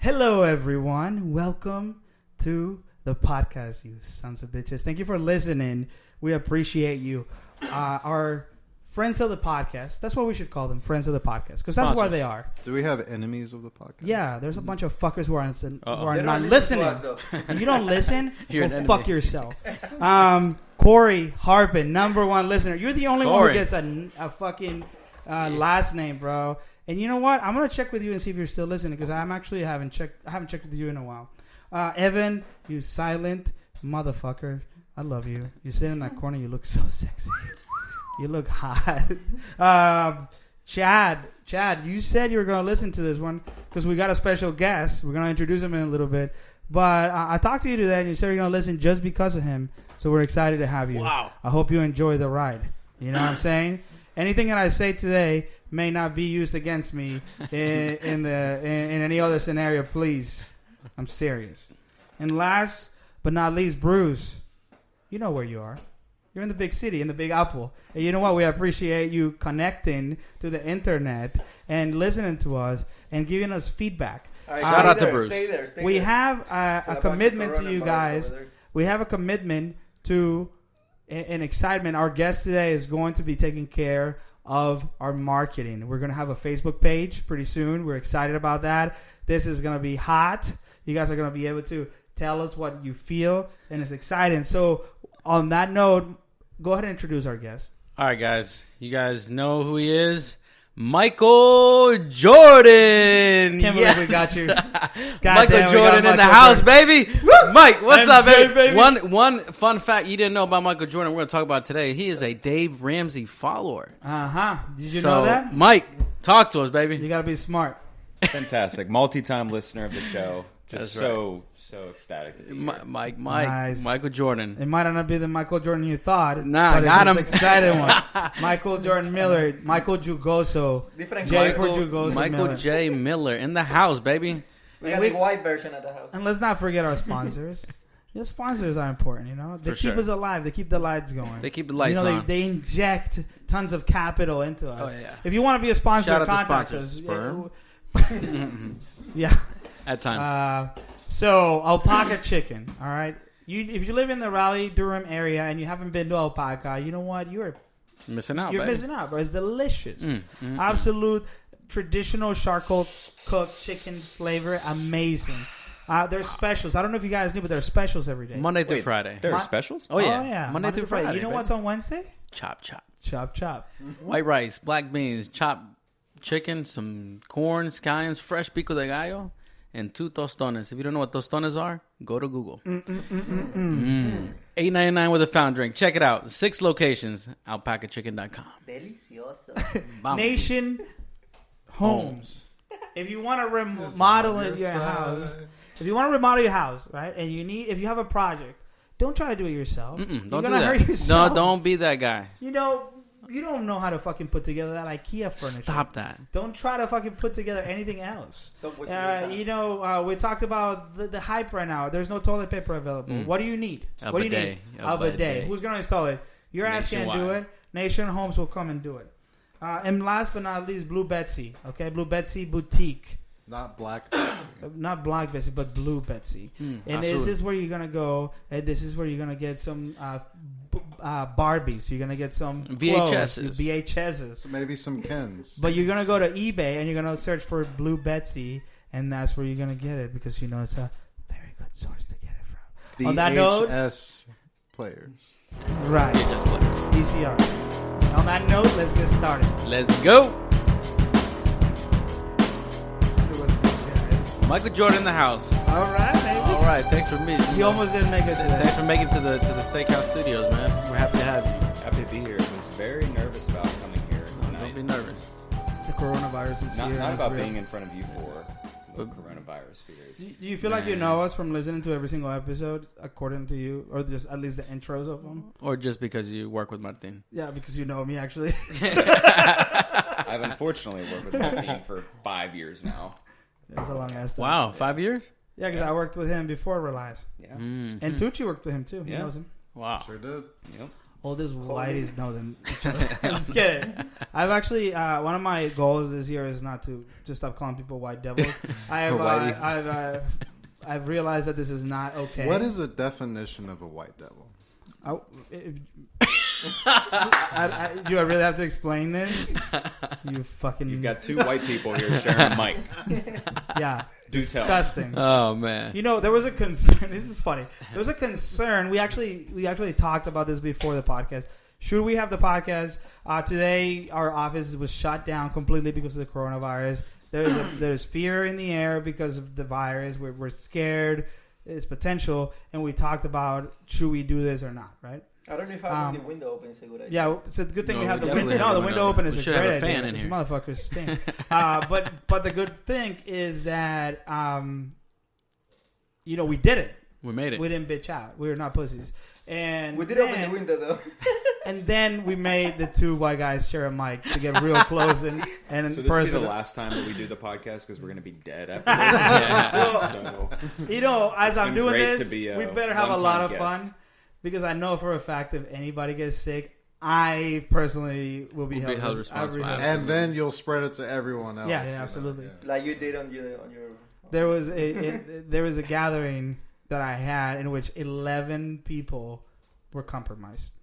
Hello, everyone. Welcome to the podcast, you sons of bitches. Thank you for listening. We appreciate you. Our friends of the podcast, that's what we should call them, friends of the podcast, because that's what they are. Do we have enemies of the podcast? Yeah, there's a bunch of fuckers who are not listen listening. You don't listen? You're well, an fuck enemy. yourself. Corey Harpin, number one listener. You're the only one who Corey. gets a fucking last name, bro. And you know what? I'm gonna check with you and see if you're still listening because I haven't checked with you in a while. Evan, you silent motherfucker. I love you. You sit in that corner. You look so sexy. You look hot. Chad, you said you were gonna listen to this one because we got a special guest. We're gonna introduce him in a little bit. But I talked to you today, and you said you're gonna listen just because of him. So we're excited to have you. Wow. I hope you enjoy the ride. You know what I'm saying? Anything that I say today may not be used against me in any other scenario. Please, I'm serious. And last but not least, Bruce, you know where you are. You're in the big city, in the Big Apple. And you know what? We appreciate you connecting to the internet and listening to us and giving us feedback. Right, shout out to Bruce. Stay there. We have a commitment to you guys. We have a commitment to an excitement. Our guest today is going to be taking care of our marketing. We're going to have a Facebook page pretty soon. We're excited about that. This is going to be hot. You guys are going to be able to tell us what you feel, and it's exciting. So on that note, go ahead and introduce our guest. All right, guys. You guys know who he is. Michael Jordan. Can't believe we got you. Michael Jordan in the house, baby. Mike, what's up, baby? One fun fact you didn't know about Michael Jordan we're going to talk about today. He is a Dave Ramsey follower. Uh-huh. Did you know that? Mike, talk to us, baby. You got to be smart. Fantastic. Multi-time listener of the show. Just That's so ecstatic. to be here. Mike, Nice. Michael Jordan. It might not be the Michael Jordan you thought. Nah, but got it's him. an exciting one. Michael Jordan Miller. Michael Jugoso. Different J for Michael, Jugoso Michael Miller. J. Miller in the house, baby. We got the white version at the house. And let's not forget our sponsors. Your sponsors are important, you know. They For keep sure. us alive. They keep the lights going. They keep the lights you know, on. They inject tons of capital into us. Oh, yeah. If you want to be a sponsor, Shout out to contact sponsors. us. Sperm? Yeah. At times. So alpaca chicken. All right. If you live in the Raleigh-Durham area and you haven't been to alpaca, you know what? You're missing out, missing out, bro. It's delicious. Mm. Absolute traditional charcoal cooked chicken flavor. Amazing. There's specials. I don't know if you guys knew, but there's specials every day. Monday through Wait, Friday. There are specials? Oh, yeah. Monday through Friday. You know baby. what's on Wednesday? Chop, chop. Chop, chop. White rice, black beans, chopped chicken, some corn, scallions, fresh pico de gallo, and 2 tostones. If you don't know what tostones are, go to Google. $8.99 with a fountain drink. Check it out. 6 locations. Alpacachicken.com. Delicioso. Vamos. Nation Homes. If you want to remodel your house, right, and if you have a project, don't try to do it yourself. Don't You're do gonna that. hurt yourself. No, don't be that guy. You know, you don't know how to fucking put together that IKEA furniture. Stop that. Don't try to fucking put together anything else. So what's your time? You know, we talked about the hype right now. There's no toilet paper available. What do you need? A what do you bidet. need? A A bidet. bidet. Who's going to install it? Your ass can't do Nationwide. it. Nation Homes will come and do it. And last but not least, Blue Betsy. Okay, Blue Betsy Boutique. Not black. Not Black Betsy, but Blue Betsy. And Azul. this is where you're going to go. And this is where you're going to get some Barbies. You're going to get some VHSs. clothes, VHSs. Maybe some Kens. But you're going to go to eBay and you're going to search for Blue Betsy. And that's where you're going to get it because you know it's a very good source to get it from. On that note, VHS players. right. VCR. On that note, let's get started. Let's go. See what's good, guys. Michael Jordan in the house. All right, baby. All right. Thanks for meeting. You almost didn't make it today. Thanks for making it to the Steakhouse Studios, man. We're happy to have you. Happy to be here. I was very nervous about coming here Don't tonight. be nervous. The coronavirus is Not, here. not It's about real. being in front of you for the coronavirus fears. Do you feel like you know us from listening to every single episode, according to you, or just at least the intros of them? Or just because you work with Martin. Yeah, because you know me actually. I've unfortunately worked with my team for 5 years now. It's a long ass time. Wow, 5 years? Yeah, because I worked with him before Relies, Yeah. and Tucci worked with him too. He Yeah. knows him. Wow. Sure did. Yep. all these whiteys know them each other. I'm just kidding. I've actually one of my goals this year is not to just stop calling people white devils. I've realized that this is not okay. What is a definition of a white devil? Do I really have to explain this? You fucking. You've got two white people here sharing a mic. Yeah. Do tell. Disgusting. Oh man. You know, there was a concern. This is funny. There was a concern. We actually talked about this before the podcast. Should we have the podcast? Today, our office was shut down completely because of the coronavirus. There's fear in the air because of the virus. We're scared. It's potential, and we talked about should we do this or not, right? I don't know if having the window open is a good idea. Yeah, it's a good thing No, we have we the definitely window. have No, the the window window open open. is We a should great have a fan idea. in These here. motherfuckers stink. But the good thing is that we did it. We made it. We didn't bitch out. We were not pussies. And We did open the window though. And then we made the two white guys share a mic to get real close and So this will be personal. the last time that we do the podcast because we're going to be dead after this. So, As I'm been doing great this, to be a we better have a one-time lot of guest. fun because I know for a fact if anybody gets sick, I personally will be Will be held responsible. responsible. And then you'll spread it to everyone else. Yeah, you know, absolutely. yeah. Like you did on your. There was a gathering that I had in which 11 people were compromised.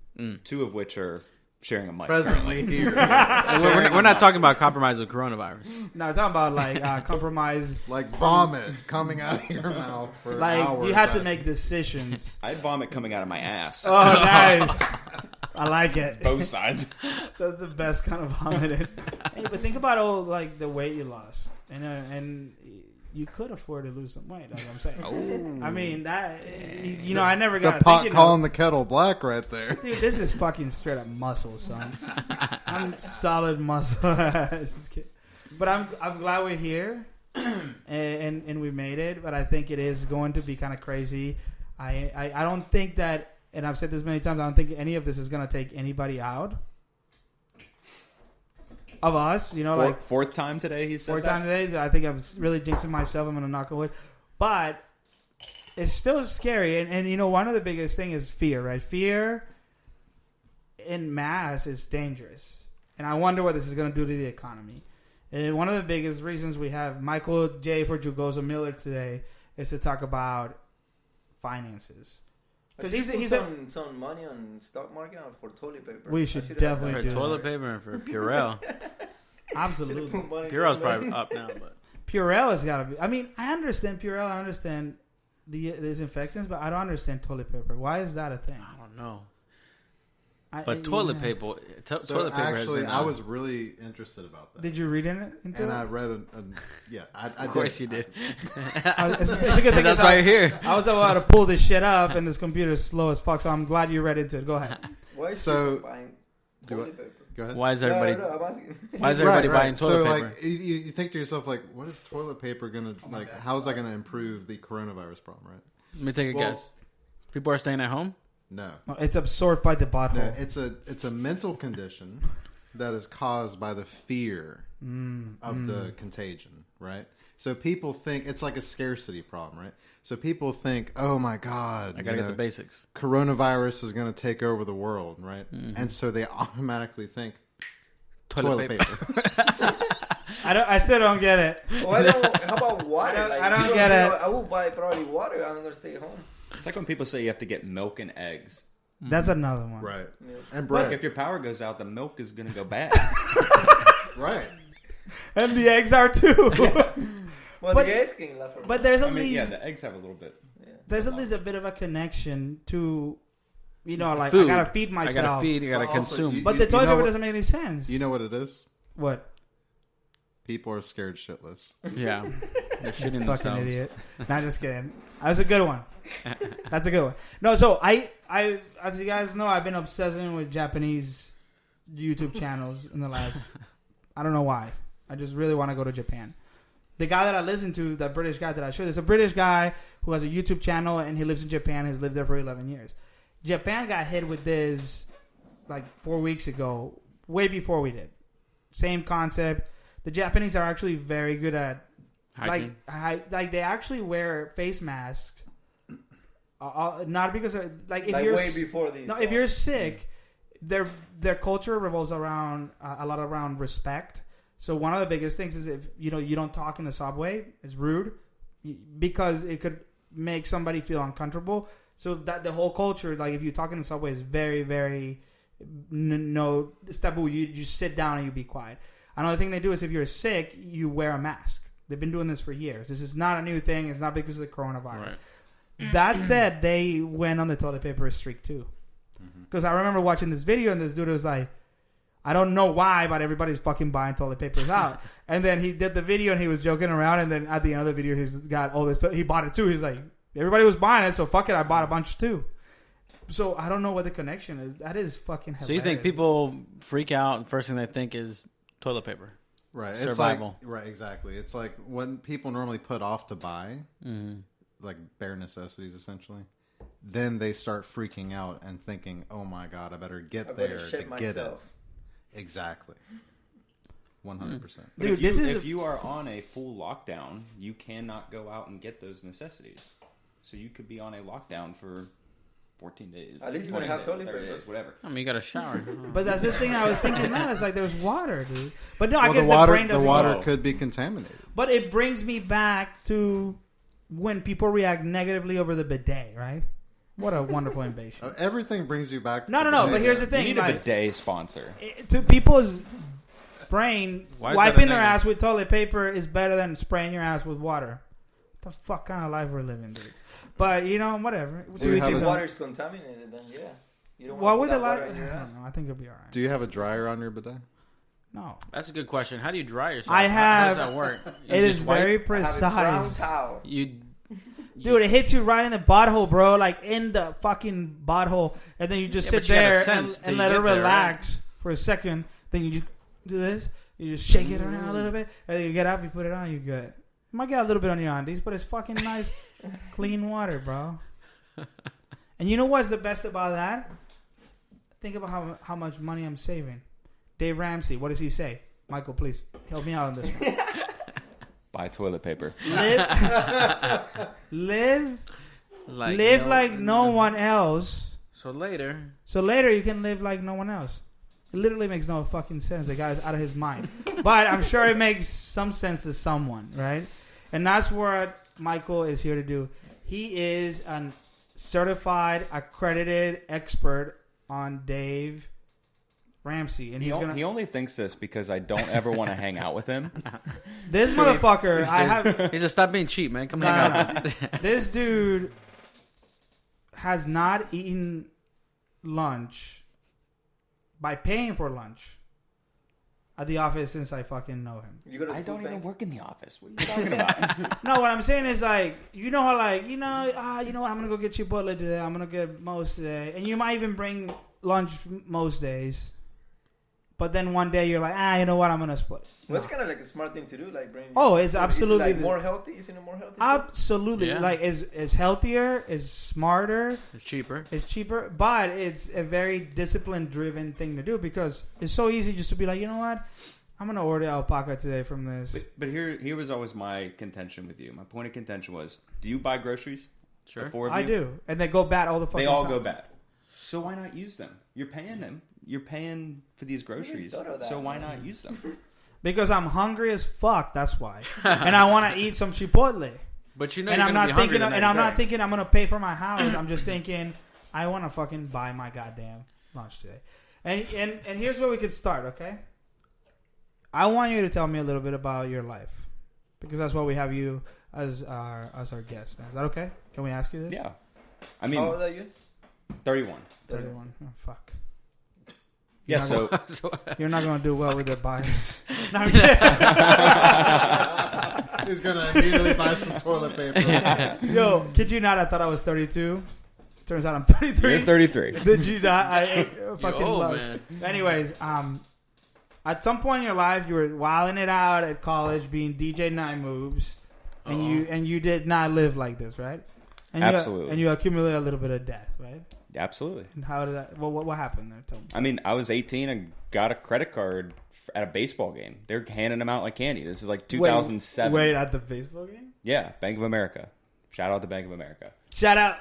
two of which are sharing a mic. Presently here. We're not talking about compromise with coronavirus. No, we're talking about like compromise. Like vomit coming out of your mouth for Like hours. you had to make decisions. I had vomit coming out of my ass. Oh, nice! I like it. Both sides. That's the best kind of vomiting. Hey, but think about all like the weight you lost, and you could afford to lose some weight. That's what I'm saying. I mean that I never The got pot calling the kettle black right there. Dude, this is fucking straight up muscle, son. I'm solid muscle. Just kidding. But I'm glad we're here, and we made it. But I think it is going to be kind of crazy. I don't think that, and I've said this many times. I don't think any of this is going to take anybody out of us. Fourth time today, he said fourth that? time today. I think I'm really jinxing myself. I'm going to knock on wood, but it's still scary. And one of the biggest thing is fear, right? Fear in mass is dangerous. And I wonder what this is going to do to the economy. And one of the biggest reasons we have Michael J. for Jugoza Miller today is to talk about finances. Because he's some money on stock market or for toilet paper. We should definitely For do toilet that. paper and for Purell. Absolutely. Purell's probably up now, but Purell has got to be. I mean, I understand Purell. I understand the disinfectants, but I don't understand toilet paper. Why is that a thing? I don't know. But toilet paper, So toilet paper. actually, has been I was really interested about that. Did you read into And it? I read I Of course you did. It's a good thing. That's why you're here. I was about to pull this shit up, and this computer is slow as fuck. So I'm glad you read into it. Go ahead. Why is So- people buying Do toilet paper? Go ahead. Why is everybody? No, I'm asking. Why is everybody buying So toilet paper? like you think to yourself like, what is toilet paper gonna like? How is that gonna improve the coronavirus problem? Right? Let me take a Well- guess. People are staying at home. No. It's absorbed by the No, butthole. it's a mental condition that is caused by the fear of the contagion, right? So people think it's like a scarcity problem, right? So people think, oh my God, I gotta get the basics. coronavirus is going to take over the world, right? And so they automatically think Toilet paper. I still don't get it. How about water? I don't get it. I will buy probably water. I'm gonna stay home. It's like when people say you have to get milk and eggs. That's another one. right, Yeah. and Like bread, if your power goes out, the milk is going to go bad. right? And the eggs are too. Well, But- the eggs can last for. But there's I at mean, least yeah, the eggs have a little bit. there's at least a bit of a connection to, like Food. I gotta feed I myself. gotta feed. I gotta Well, also, consume. you- But the toilet know paper what- doesn't make any sense. You know what it is? What? People are scared shitless. Yeah, they're shitting Fucking themselves. idiot. Not just kidding. That's a good one. That's a good one. No, so I, as you guys know, I've been obsessing with Japanese YouTube channels in the last. I don't know why. I just really want to go to Japan. The guy that I listen to, that British guy that I showed, there's a British guy who has a YouTube channel and he lives in Japan. He's lived there for 11 years. Japan got hit with this like 4 weeks ago, way before we did. Same concept. The Japanese are actually very good at Hiking. like they actually wear face masks. Not because of, like if like you're way before these. no, if you're sick, their culture revolves around a lot around respect. So one of the biggest things is if you don't talk in the subway, it's rude because it could make somebody feel uncomfortable. So that the whole culture, like if you talk in the subway, is very, very no. It's taboo. You sit down and you be quiet. Another thing they do is if you're sick, you wear a mask. They've been doing this for years. This is not a new thing. It's not because of the coronavirus. Right. That said, they went on the toilet paper streak too. Because I remember watching this video and this dude was like, I don't know why, but everybody's fucking buying toilet papers out. And then he did the video and he was joking around. And then at the end of the video, he's got all this. He bought it too. He's like, everybody was buying it, so fuck it. I bought a bunch too. So I don't know what the connection is. That is fucking hilarious. So you think people freak out and first thing they think is toilet paper? Right. Survival. It's like, right, exactly. It's like when people normally put off to buy, like bare necessities essentially, then they start freaking out and thinking, oh my God, I better get there to get it. Exactly. 100%. Dude, if you are on a full lockdown, you cannot go out and get those necessities. So you could be on a lockdown for 14 days. At least you're going to have toilet paper. Whatever. I mean, you got to shower. But that's the thing I was thinking now. It's like there's water, dude. But no, I Well, guess the brain doesn't water know. could be contaminated. But it brings me back to when people react negatively over the bidet, right? What a wonderful invasion. Everything brings you back to No. the But here's the We thing. need a bidet sponsor. To people's brain, Why is that wiping a their negative? ass with toilet paper is better than spraying your ass with water. What the fuck kind of life we're living, dude? But, whatever. Do you have If a- water is contaminated, then yeah. You don't What want would to the put that life? water in your I ass. don't know. I think it'll be all right. Do you have a dryer on your bidet? No. That's a good question. How do you dry yourself? I How does have- that work? You It is just wipe? very I have a brown precise. towel. Dude, it hits you right in the butthole, bro. Like in the fucking butthole. And then you just Yeah, sit but you gotta there sense till and you let it get there, relax for a second. Then you just do this. You just shake it around a little bit. And then you get up, you put it on, you good. You might get a little bit on your undies, but it's fucking nice, clean water, bro. And you know what's the best about that? Think about how much money I'm saving. Dave Ramsey, what does he say? Michael, please help me out on this one. Buy toilet paper. Live Like like no one else. So later, So later you can live like no one else. It literally makes no fucking sense. The guy's out of his mind. But I'm sure it makes some sense to someone, right? And that's what Michael is here to do. He is a certified, accredited expert on Dave Ramsey. And He he's gonna he only thinks this because I don't ever want to hang out with him. this motherfucker, I have he said, "Stop being cheap, man. Come hang out." with us." this dude has not eaten lunch by paying for lunch at the office since I fucking know him. You go to the I don't food even bank. work in the office. What are you talking about? No, what I'm saying is like, you know how like, you know what, I'm going to go get Chipotle today. I'm going to get most today. And you might even bring lunch most days. But then one day you're like, you know what, I'm going to split. Well, it's kind of like a smart thing to do, like bring. Oh, it's Is it, absolutely like more healthy. Isn't it more healthy? Absolutely. Yeah. Like, it's healthier, it's smarter, It's cheaper. it's cheaper, but it's a very discipline-driven thing to do because it's so easy just to be like, you know what, I'm going to order alpaca today from this. But here was always my contention with you. My point of contention was: do you buy groceries? Sure. The four of I you? do. And they go bad all the fucking They all time. go bad. So why not use them? You're paying them. You're paying for these groceries. thought of that, So why man. not use them? Because I'm hungry as fuck, that's why. And I want to eat some Chipotle. But you know, And you're I'm gonna not be thinking, hungry the and I'm next not day. thinking I'm gonna pay for my house. I'm just thinking I want to fucking buy my goddamn lunch today. And here's where we could start. Okay, I want you to tell me a little bit about your life because that's why we have you as our guest. Man. Is that okay? Can we ask you this? Yeah. I How mean, old are you? 31. 31. Oh, fuck. Yeah, You're not so You're not gonna do well with the bias. No, I'm kidding. He's gonna immediately buy some toilet paper. Yo, kid you not? I thought I was 32. Turns out I'm 33. you're 33. Did you not? I fucking old, love. man. Anyways, at some point in your life, you were wilding it out at college, being DJ Night Moves, and you did not live like this, right? And Absolutely. And you accumulated a little bit of debt, right? Absolutely. And how did that? Well, what happened there? Tell me. I mean, I was 18 and got a credit card at a baseball game. They're handing them out like candy. This is like 2007. Wait, at the baseball game? Yeah, Bank of America. Shout out to Bank of America. Shout out.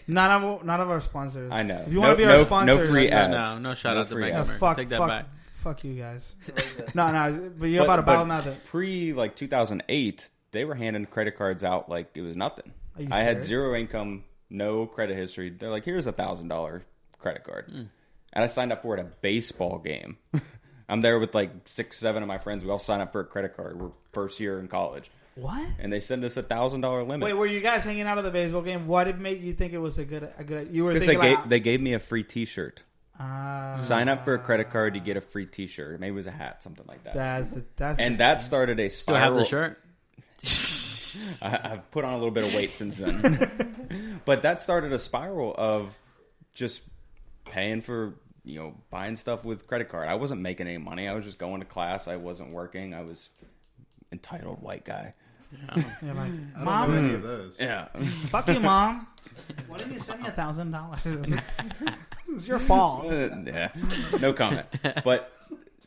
None of our sponsors. I know. If you want to be our sponsor, no free ads. No shout out to free Bank ads. of America. Take that back. Fuck you guys. Like that. No, but you're about to battle now. Pre 2008, they were handing credit cards out like it was nothing. Are you I had serious? zero income, no credit history. They're like, here's $1,000 credit card, and I signed up for it at a baseball game. I'm there with like 6, 7 of my friends. We all signed up for a credit card. We're first year in college, What? and they send us $1,000 limit. Wait, were you guys hanging out at the baseball game? What did make you think it was a good? You were Because thinking they gave me a free T-shirt. like, Sign up for a credit card, you get a free T-shirt. Maybe it was a hat, something like that. that's And that started a Still have spiral. the shirt? I've put on a little bit of weight since then. But that started a spiral of just paying for, buying stuff with credit card. I wasn't making any money. I was just going to class. I wasn't working. I was entitled white guy. You're like, I don't know Mom, any of those. Yeah. fuck you, Mom. Why didn't you send me $1,000? It's your fault. Yeah. No comment. But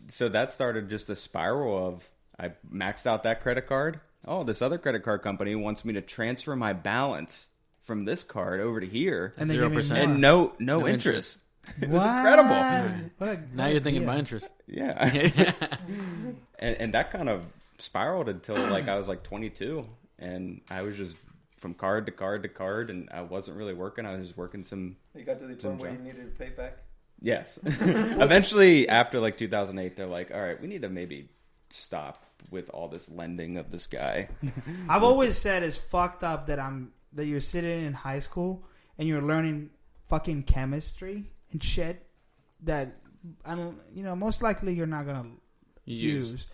so that started just a spiral of I maxed out that credit card. Oh, this other credit card company wants me to transfer my balance from this card over to here. And they give me 0%. more. And no interest. It was What? incredible. What a Now great you're thinking idea. about interest. Yeah. and that kind of spiraled until like I was like 22, and I was just from card to card to card, and I wasn't really working. I was just working some. You got to the Some point where you job. needed to pay back. Yes. Eventually, after like 2008, they're like, all right, we need to maybe stop with all this lending of this guy. I've always said it's fucked up that you're sitting in high school and you're learning fucking chemistry and shit that I don't, most likely you're not gonna use.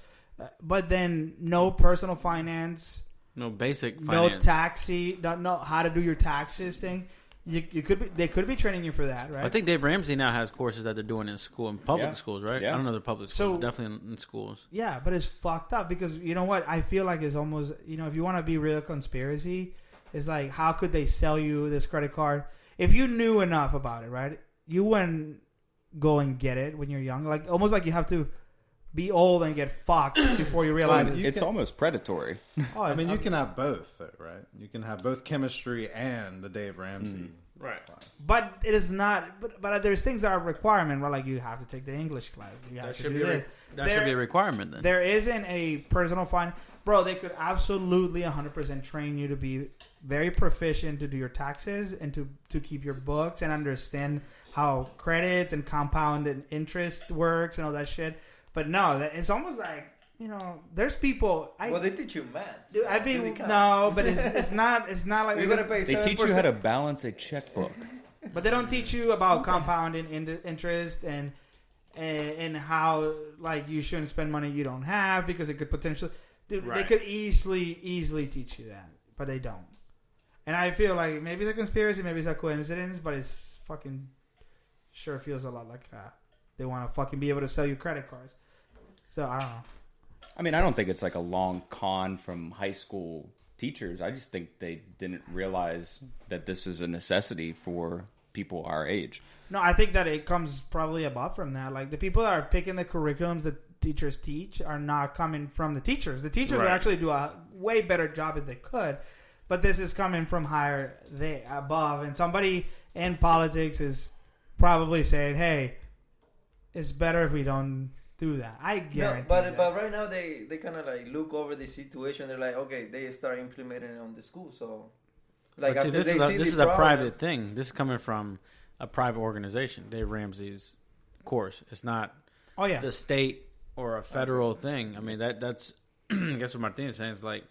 But then no personal finance, No basic no finance. taxi, don't know how to do your taxes thing. They could be training you for that, right? I think Dave Ramsey now has courses that they're doing in school, in public Yeah. schools, right? Yeah. I don't know the public So- schools, definitely in schools. Yeah, but it's fucked up because you know what? I feel like it's almost, if you want to be real conspiracy, it's like, how could they sell you this credit card? If you knew enough about it, right? You wouldn't go and get it when you're young. Like, almost like you have to be old and get fucked before you realize Well, It's almost predatory. Oh, I mean, you can have both, though, right? You can have both chemistry and the Dave Ramsey. Right. but it is not. But there's things that are a requirement, right? Like you have to take the English class. You have That to should do be this. that should be a requirement then. There isn't a personal fine. Bro, they could absolutely 100% train you to be very proficient to do your taxes and to keep your books and understand how credits and compound and interest works and all that shit. But no, it's almost like, there's people. Well, they teach you math. Dude, I mean, no, but it's not like You're gonna pay. They teach you how to balance a checkbook. But they don't teach you about compounding interest and how like you shouldn't spend money you don't have because it could potentially. Dude, they Right. could easily teach you that, but they don't. And I feel like maybe it's a conspiracy, maybe it's a coincidence, but it's fucking sure feels a lot like they want to fucking be able to sell you credit cards. So I don't know. I mean, I don't think it's like a long con from high school teachers. I just think they didn't realize that this is a necessity for people our age. No, I think that it comes probably above from that. Like the people that are picking the curriculums that teachers teach are not coming from the teachers. The teachers would Right. actually do a way better job if they could, but this is coming from higher above, and somebody in politics is probably saying, "Hey, it's better if we don't do that." I No, guarantee. but that. right now they kind of like look over the situation. They're like, okay, they start implementing it on the school. So, like, But see, after this they is a, see this the is a problem- private thing. This is coming from a private organization, Dave Ramsey's course. It's not Oh yeah, the state or a federal thing. I mean, that's I guess what Martin is saying is like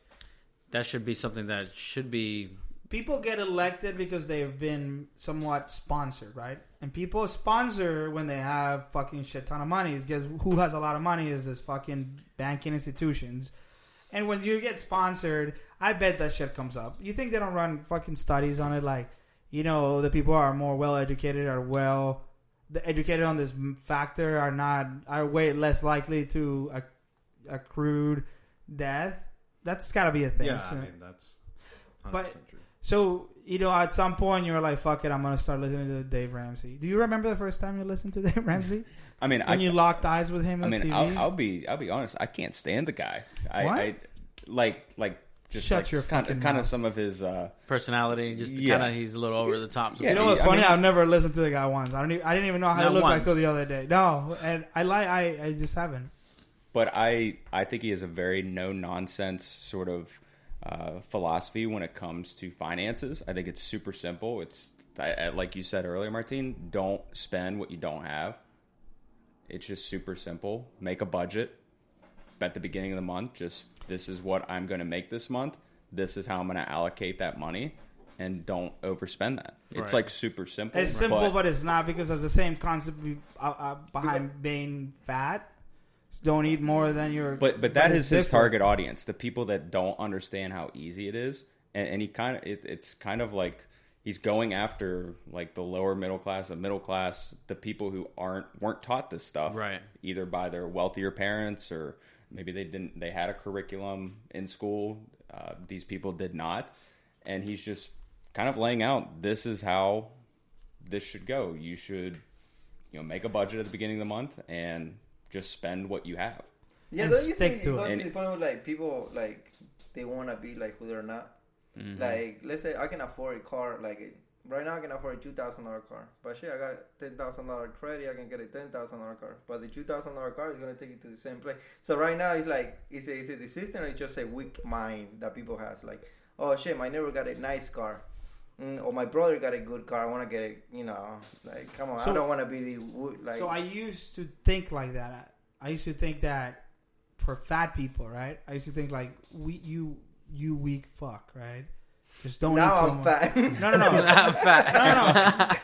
that should be something that should be. people get elected because they've been somewhat sponsored, right? And people sponsor when they have fucking shit ton of money. Because who has a lot of money is this fucking banking institutions. And when you get sponsored, I bet that shit comes up. You think they don't run fucking studies on it? Like, the people who are more well educated the educated on this factor are way less likely to accrue death. That's got to be a thing. Yeah, So- I mean, that's 100% But- true. So, at some point you're like, fuck it, I'm going to start listening to Dave Ramsey. Do you remember the first time you listened to Dave Ramsey? I mean, When you locked eyes with him on TV? I'll be honest. I can't stand the guy. What? I like just Shut like your kind fucking of mouth. some of his. Personality, just Yeah. kind of, he's a little over the top. Yeah, You know what's I funny? mean- I've never listened to the guy once. I didn't even know how he Not looked like once. till the other day. No, and I just haven't. But I think he has a very no nonsense sort of philosophy when it comes to finances. I think it's super simple. It's like you said earlier, Martin. Don't spend what you don't have. It's just super simple. Make a budget at the beginning of the month. Just this is what I'm going to make this month. This is how I'm going to allocate that money, and don't overspend that. It's Right. like super simple. It's simple, but it's not, because that's the same concept behind being fat. Don't eat more than your. But that it's is his different. target audience, the people that don't understand how easy it is, and he kind of it's kind of like he's going after like the lower middle class, the middle class, the people who weren't taught this stuff, Right. Either by their wealthier parents, or maybe they had a curriculum in school. These people did not, and he's just kind of laying out, this is how this should go. You should, make a budget at the beginning of the month and just spend what you have. Yeah, And don't you stick think to it goes it. to the point where like people like they want to be like who they're not? Mm-hmm. Like, let's say I can afford a car. Like right now, I can afford a $2,000 car. But shit, I got $10,000 credit. I can get a $10,000 car. But the $2,000 car is gonna take you to the same place. So right now, it's like, is it the system, or it's just a weak mind that people has? Like, oh shit, my neighbor got a nice car. Or my brother got a good car. I want to get it. Like, come on, So- I don't want to be the like. So I used to think like that. I used to think that for fat people, right? I used to think like you weak fuck, right? Just don't now eat so I'm much. fat. I'm fat.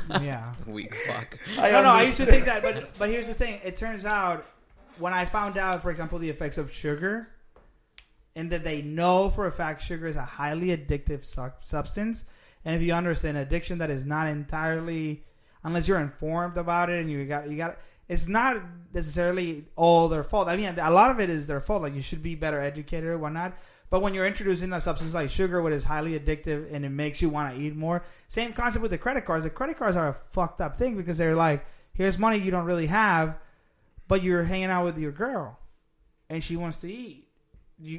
No. Yeah. Weak fuck. I used to think that, but here's the thing. It turns out when I found out, for example, the effects of sugar, and that they know for a fact sugar is a highly addictive substance, and if you understand addiction, that is not entirely, unless you're informed about it and you got. It's not necessarily all their fault. I mean, a lot of it is their fault. Like, you should be better educated or whatnot. But when you're introducing a substance like sugar, which is highly addictive and it makes you want to eat more, same concept with the credit cards. The credit cards are a fucked up thing, because they're like, here's money you don't really have, but you're hanging out with your girl, and she wants to eat.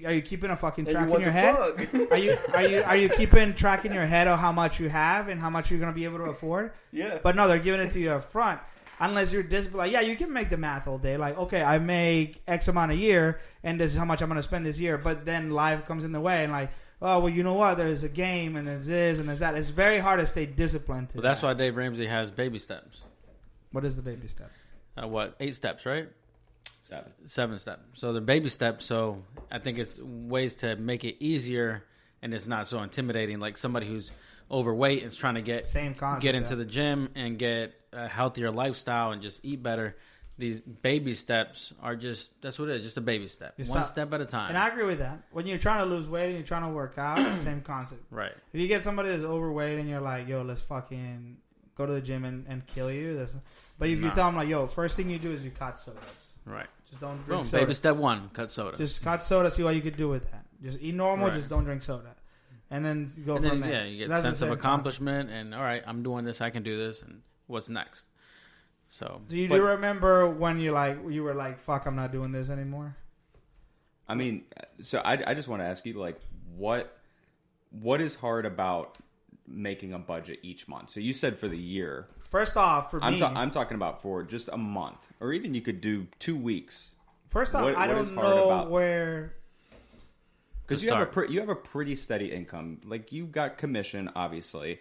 Are you keeping a fucking And you track in want your to head? fuck. Are you keeping track in your head of how much you have and how much you're gonna be able to afford? Yeah. But no, they're giving it to you up front. Unless you're like, yeah, you can make the math all day. Like, okay, I make X amount a year, and this is how much I'm going to spend this year. But then life comes in the way, and like, oh, well, you know what? There's a game, and there's this, and there's that. It's very hard to stay disciplined. Well, that's why Dave Ramsey has baby steps. What is the baby step? 8 steps, right? 7. 7 steps. So the baby steps. So I think it's ways to make it easier, and it's not so intimidating. Like somebody who's overweight and is trying to Same concept, get into the gym and get a healthier lifestyle and just eat better. These baby steps are that's what it is, just a baby step. One step at a time. And I agree with that. When you're trying to lose weight and you're trying to work out, same concept. Right. If you get somebody that's overweight and you're like, yo, let's fucking go to the gym and kill you. But if you tell them, like, yo, first thing you do is you cut sodas. Right. Just don't drink Boom. soda. Baby step 1, cut soda. Just cut soda, see what you could do with that. Just eat normal, Right. just don't drink soda. And then go and from then, there. yeah, you get That's a the sense of same accomplishment, and all right, I'm doing this, I can do this, and what's next? So, concept. Do you remember when you were like, fuck, I'm not doing this anymore? I mean, so I just want to ask you, like, what is hard about making a budget each month? So you said for the year. First off, for me, I'm talking about for just a month, or even you could do 2 weeks. first off, I what is don't hard know about- where. Because To you have start. you have a pretty steady income. Like, you got commission, obviously,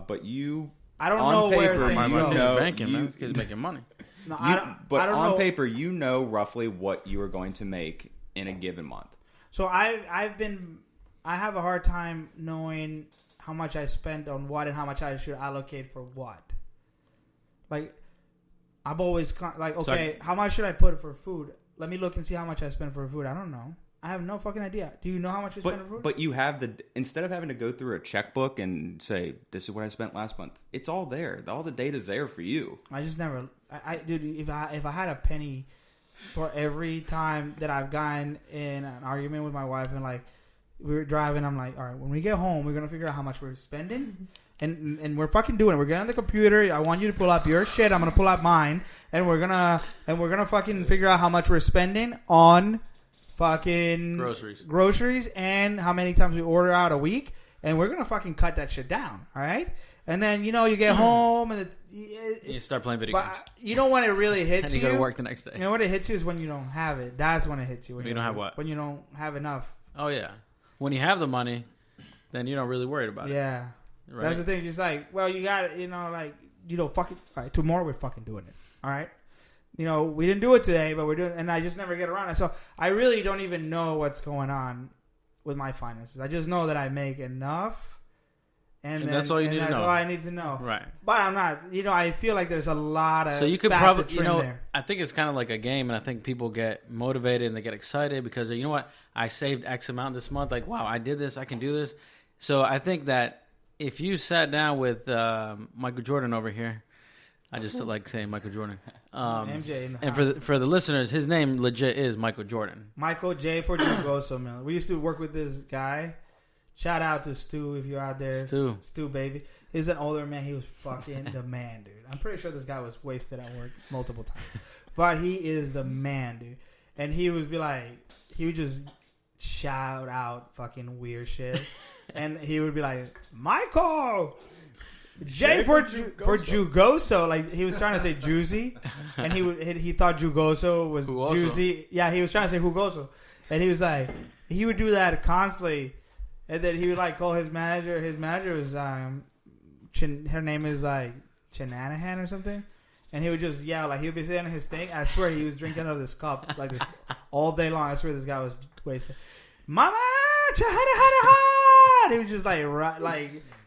but you I don't on know where paper, things my you go. money's know, banking, man. you- This kid's making money. No, but I don't on know. paper, you know roughly what you are going to make in a given month. So I have a hard time knowing how much I spend on what and how much I should allocate for what. Like, I'm always like, okay, how much should I put for food? Let me look and see how much I spend for food. I don't know. I have no fucking idea. Do you know how much you spend for food? But you have instead of having to go through a checkbook and say, this is what I spent last month, it's all there. All the data's there for you. I just never. Dude, if I had a penny for every time that I've gotten in an argument with my wife, and like we were driving, I'm like, all right, when we get home, we're gonna figure out how much we're spending, and we're fucking doing it. We're getting on the computer. I want you to pull up your shit. I'm gonna pull up mine, and we're gonna fucking figure out how much we're spending on fucking groceries and how many times we order out a week, and we're gonna fucking cut that shit down. All right. And then, you get home and you start playing video games. You know when it really hits and you go to work the next day. You know when it hits you is when you don't have it. That's when it hits you. When you don't have what? When you don't have enough. Oh, yeah. When you have the money, then you're not really worried about it. Yeah. Right? That's the thing. Just like, well, you got it, fucking, all right, tomorrow we're fucking doing it. All right. We didn't do it today, but we're doing it. And I just never get around it. So I really don't even know what's going on with my finances. I just know that I make enough. And then, that's all you need to know. That's all I need to know. Right. But I'm not, I feel like there's a lot of so you could fat probably, to trim there. I think it's kind of like a game, and I think people get motivated and they get excited because, you know what, I saved X amount this month. Like, wow, I did this. I can do this. So I think that if you sat down with Michael Jordan over here, I just like saying Michael Jordan. MJ in the and house. for the listeners, his name legit is Michael Jordan. Michael J. for Jugoso, man. We used to work with this guy. Shout out to Stu if you're out there. Stu, baby. He's an older man. He was fucking the man, dude. I'm pretty sure this guy was wasted at work multiple times. But he is the man, dude. And he would just shout out fucking weird shit. And he would be like, Michael! J for Jugoso. Like, he was trying to say Juicy. And he thought Jugoso was Jugoso. Juicy. Yeah, he was trying to say Jugoso. And he was like, he would do that constantly. And then he would call his manager. His manager was her name is Chinanahan or something. And he would just yell, he would be sitting in his thing. I swear he was drinking out of this cup this all day long. I swear this guy was wasted. Mama, Chinanahan. He was just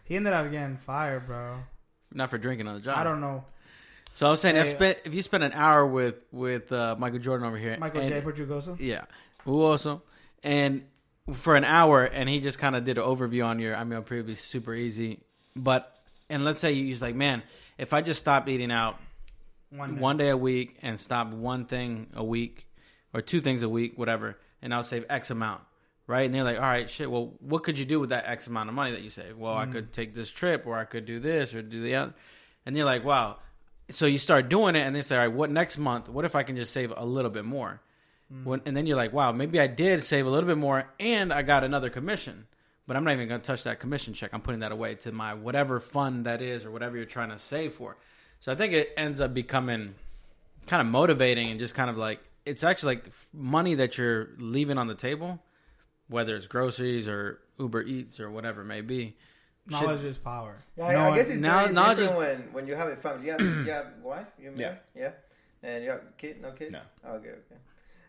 he ended up getting fired, bro. Not for drinking on the job. I don't know. So I was saying, if you spend an hour with Michael Jordan over here, Michael J. for Jugoso, yeah, Jugoso, and for an hour, and he just kind of did an overview on it'll probably be super easy. And let's say he's like, man, if I just stop eating out one day a week and stop one thing a week or two things a week, whatever, and I'll save X amount, right? And they're like, all right, shit, well, what could you do with that X amount of money that you save? Well, I could take this trip, or I could do this or do the other. And you're like, wow. So you start doing it, and they say, all right, what next month? What if I can just save a little bit more? And then you're like, wow, maybe I did save a little bit more and I got another commission, but I'm not even going to touch that commission check. I'm putting that away to my whatever fund that is or whatever you're trying to save for. So I think it ends up becoming kind of motivating and just kind of it's actually money that you're leaving on the table, whether it's groceries or Uber Eats or whatever it may be. Knowledge is power. Yeah, I guess it's very different when you have a family. You have wife? You married? Yeah. And you have kid? No kid? No. Okay.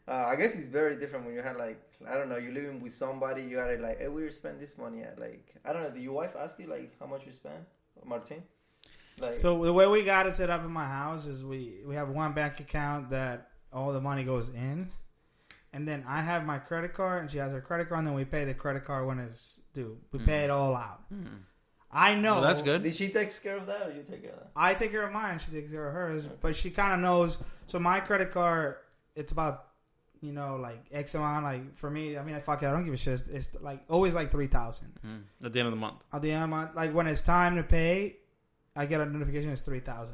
I guess it's very different when you have I don't know, you're living with somebody, you gotta hey, we spend this money at I don't know, did your wife ask you how much you spend, Martin? So the way we got it set up in my house is we have one bank account that all the money goes in, and then I have my credit card and she has her credit card, and then we pay the credit card when it's due. We pay it all out. I know. Well, that's good. Did she take care of that or you take care of that? I take care of mine, she takes care of hers, but she kind of knows. So my credit card, it's about X amount. For me, fuck it, I don't give a shit. It's always $3,000 at the end of the month. At the end of the month, when it's time to pay, I get a notification. It's $3,000.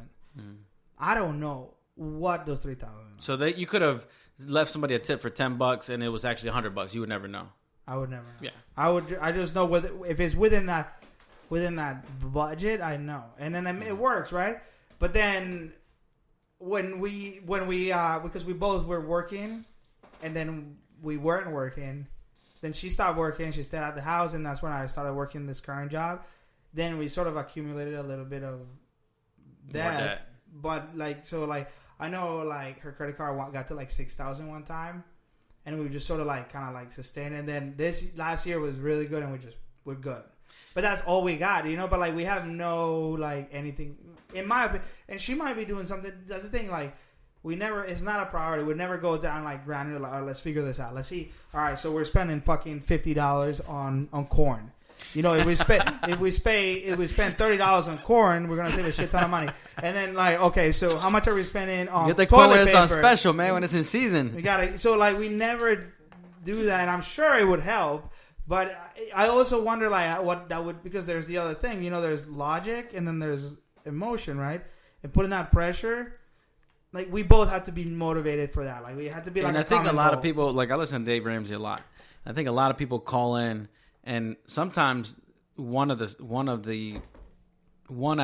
I don't know what those $3,000. So that you could have left somebody a tip for $10 and it was actually $100. You would never know. I would never know. Yeah, I just know if it's within that budget. I know, and then it works, right? But then when we because we both were working. And then we weren't working. Then she stopped working. She stayed at the house. And that's when I started working this current job. Then we sort of accumulated a little bit of debt. But I know her credit card got to $6,000 one time. And we just sort of kind of sustain. And then this last year was really good. And we're good. But that's all we got, But we have no anything. In my opinion. And she might be doing something. That's the thing. It's not a priority. We'd never go down granular. Let's figure this out. Let's see. All right, so we're spending fucking $50 on corn. If we spend $30 on corn, we're gonna save a shit ton of money. And then okay, so how much are we spending on get the toilet corn when it's paper? on special, man. When it's in season, we gotta. So we never do that, and I'm sure it would help. But I also wonder what that would, because there's the other thing. There's logic and then there's emotion, right? And putting that pressure. like we both have to be motivated for that. Like we have to be like. And I think a lot of people, like I listen to Dave Ramsey a lot. I think a lot of people call in, and sometimes one out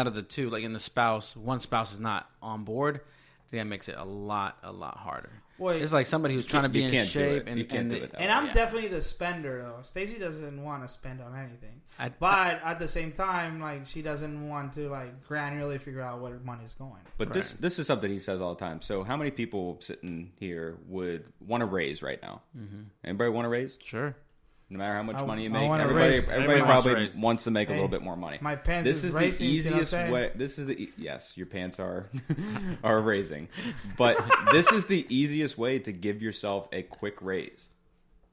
of the two, like in the spouse, one spouse is not on board. I think that makes it a lot harder. Wait, It's like somebody who's trying to be you in can't do shape, it. and You can't do it that and way. I'm yeah. definitely the spender though. Stacey doesn't want to spend on anything, I- but at the same time, like she doesn't want to like granularly figure out where money's going. But this is something he says all the time. So how many people sitting here would want to raise right now? Mm-hmm. Anybody want to raise? Sure. No matter how much I- money you I make, wanna everybody raise. everybody Everybody wants to probably raise. wants to make a Hey, little bit more money. My pants This is is racing. the you see what I'm easiest saying? way. This is the yes, your pants are are raising, but this is the easiest way to give yourself a quick raise,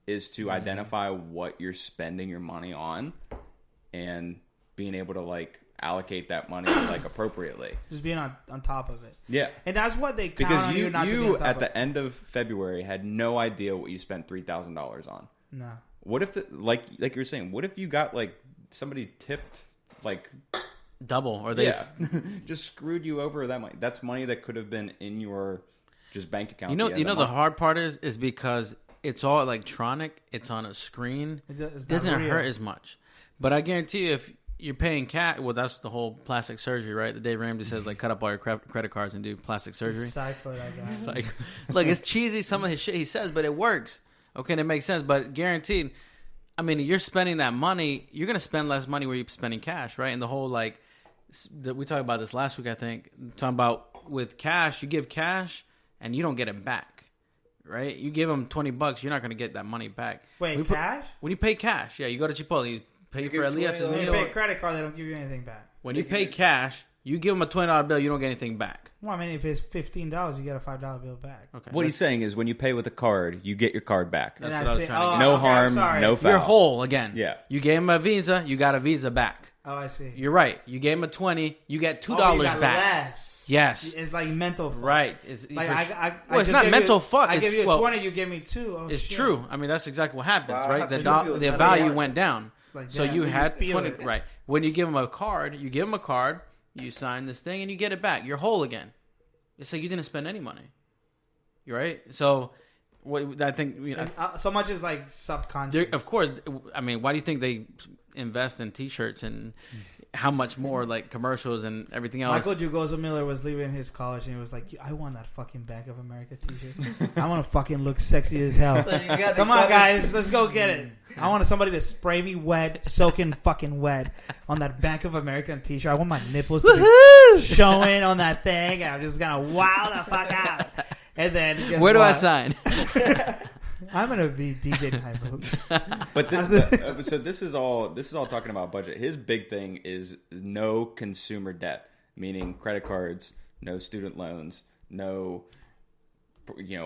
is to identify what you're spending your money on, and being able to like allocate that money like appropriately. Just being on top of it, Yeah, and that's what they count because on you not to be on you top at of. the end of February had no idea what you spent $3,000 on. No. What if like you were saying? What if you got like somebody tipped like Double, or they, just screwed you over that money? That's money that could have been in your just bank account. you know, at the end of the month. hard part is because it's all electronic. It's on a screen. It's It not doesn't real. hurt as much. But I guarantee you, if you're paying cash, well, that's the whole plastic surgery, right? The Dave Ramsey says, like, cut up all your credit cards and do plastic surgery. Psycho, that guy. It's like, look, it's cheesy, some of his shit he says, but it works. Okay, and it makes sense. But guaranteed, I mean, you're spending that money, you're going to spend less money where you're spending cash, right? And the whole, like, we talked about this last week, I think, talking about with cash, you give cash and you don't get it back, right? You give them $20, you're not going to get that money back. Wait, When you cash? when you pay cash, yeah, you go to Chipotle, you pay You for give Elias's $20 When you meal. pay a credit card, they don't give you anything back. When you pay cash, you give them a $20 bill, you don't get anything back. Well, I mean, if it's $15, you get a $5 bill back. Okay. What he's saying is, when you pay with a card, you get your card back. And That's what I was it. trying to get. No okay, I'm harm, sorry. no foul. You're whole again. Yeah. You gave him a Visa, you got a Visa back. Oh, I see. You're right. You gave him a 20, you get $2 Oh, you got back. less. Yes. It's like mental fuck. Right. It's, Like, I well, it's just not gave mental you, fuck. I It's, give you a well, 20, you give me 2. Oh, It's shit. true. I mean, that's exactly what happens, Wow, right? The, happens to the people. value Yeah. went down. Like, So damn, you you had feel 20. it. Right. When you give them a card, you sign this thing, and you get it back. You're whole again. It's like you didn't spend any money. You're right. So what I think, you know, It's, so much is like subconscious. of course, I mean, why do you think they invest in T-shirts and how much more like commercials and everything else? Michael Jugoza Miller was leaving his college and he was like, I want that fucking Bank of America t-shirt. I want to fucking look sexy as hell. So you got the Come on, college- guys. Let's go get it. I want somebody to spray me wet, soaking fucking wet on that Bank of America t-shirt. I want my nipples to be showing on that thing. And I'm just going to wow the fuck out. And then guess Where do I what? sign? I'm going to be DJ High Hopes. But so this is all talking about budget. His big thing is no consumer debt, meaning credit cards, no student loans, no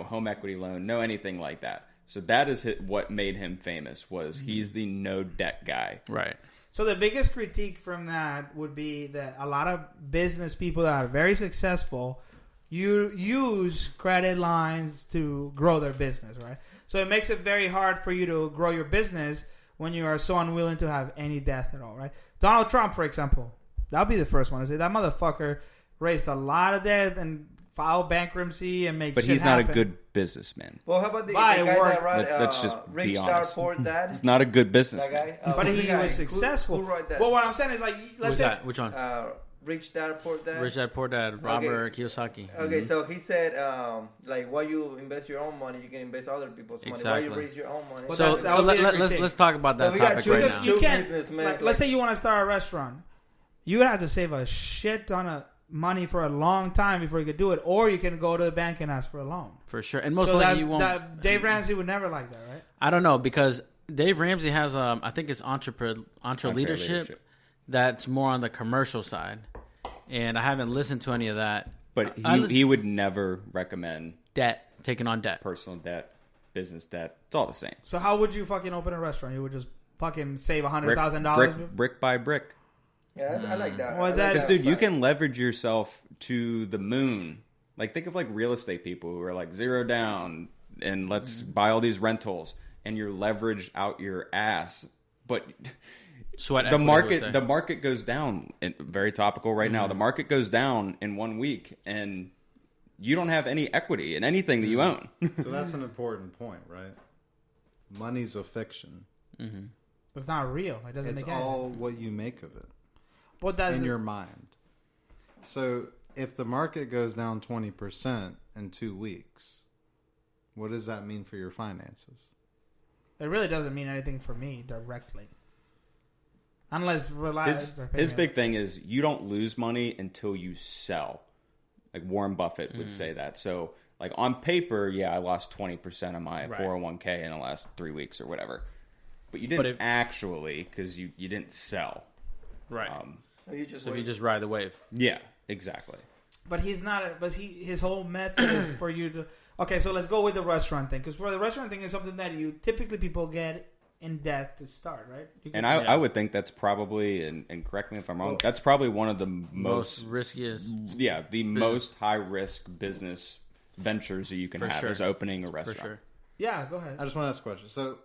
home equity loan, no anything like that. So that is what made him famous. Was he's the no debt guy. Right. So the biggest critique from that would be that a lot of business people that are very successful use credit lines to grow their business, right? So it makes it very hard for you to grow your business when you are so unwilling to have any debt at all, right? Donald Trump, for example, that'll be the first one to say that motherfucker raised a lot of debt and filed bankruptcy and make But shit he's not happen. a good businessman. Well, how about the But guy it worked. that wrote Let's just Rich be Dad honest. Poor Dad? He's not a good That businessman. guy? But who's the he guy? was successful. Who wrote that? Well, what I'm saying is like, let's say Which one? Rich Dad Poor Dad? Rich Dad Poor Dad, Robert Kiyosaki. Okay, so he said, like, while you invest your own money, you can invest other people's money. Why you Exactly. raise your own money? But So, that's- that would be a critique. let's talk about that So we got topic two right different- now. you can't. businessmen, Like, like- let's say you want to start a restaurant, you would have to save a shit ton of money for a long time before you could do it, or you can go to the bank and ask for a loan. For sure. And most So likely that's you won't. that. Dave Ramsey would never like that, right? I don't know, because Dave Ramsey has, I think it's Entre Leadership that's more on the commercial side. And I haven't listened to any of that. But I he would never recommend Debt, taking on debt. personal debt, business debt. It's all the same. So how would you fucking open a restaurant? You would just fucking save Brick, $100,000. brick by brick. Yeah, I like that. Well, I like that- Because, that dude, you fact. can leverage yourself to the moon. Like, think of like real estate people who are like zero down and let's buy all these rentals, and you're leveraged out your ass. But Sweat the equity, I would say. market goes down. Very topical right now. The market goes down in 1 week, and you don't have any equity in anything that you own. So that's an important point, right? Money's a fiction. It's not real. It doesn't It's make all what you make of it What does in it, your mind. So if the market goes down 20% in 2 weeks, what does that mean for your finances? It really doesn't mean anything for me directly, unless Reliance. His big thing is you don't lose money until you sell. Like Warren Buffett would say that. So, like on paper, yeah, I lost 20% of my 401k in the last 3 weeks or whatever. But you didn't actually, because you didn't sell. Right. You just So if wait. you just ride the wave. Yeah, exactly. But he's not. His whole method is for you to. Okay, so let's go with the restaurant thing, because for the restaurant thing is something that you typically people get in debt to start, right? And I would think that's probably, and correct me if I'm wrong, that's probably one of the most riskiest. Yeah, the most high risk business ventures that you can For have sure. is opening a restaurant. For sure. Yeah, go ahead. I just want to ask a question. So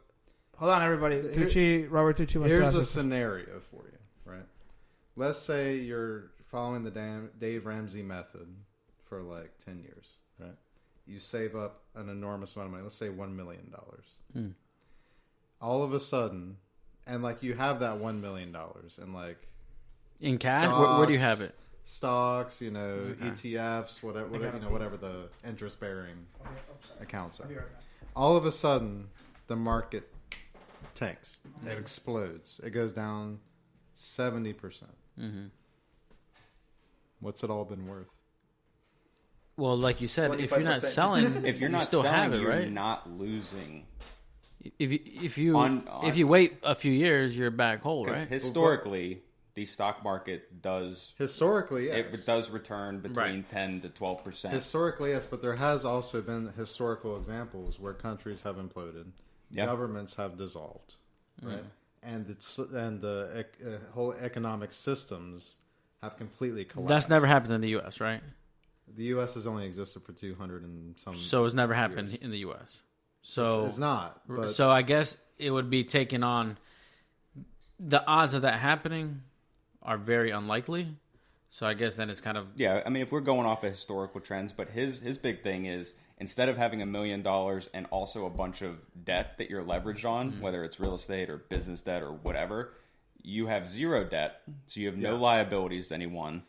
Hold on, everybody. Robert Tucci wants to here's ask a us. scenario for you, right? Let's say you're following the Dave Ramsey method for like 10 years, right? You save up an enormous amount of money. Let's say $1 million. All of a sudden, and like you have that $1 million and like In cash? Where do you have it? Stocks, ETFs, whatever the interest bearing accounts are. All of a sudden, the market tanks. It explodes. It goes down 70%. What's it all been worth? Well, like you said, if you're not 25%. selling, If you're not still selling, have it, you're right? not losing. If you wait a few years, you're back whole, Because right? historically, the stock market does Historically, yes. it does return between Right. 10 to 12%. Historically, yes, but there has also been historical examples where countries have imploded, Yeah. governments have dissolved, right, and the whole economic systems have completely collapsed. That's never happened in the U.S., right? The U.S. has only existed for 200 and some. So it's never happened years. in the U.S. So It's not. But so I guess it would be taking on the odds of that happening are very unlikely. So I guess then it's kind of Yeah, I mean, if we're going off of historical trends, but his big thing is instead of having $1 million and also a bunch of debt that you're leveraged on, whether it's real estate or business debt or whatever, you have zero debt, so you have no liabilities to anyone,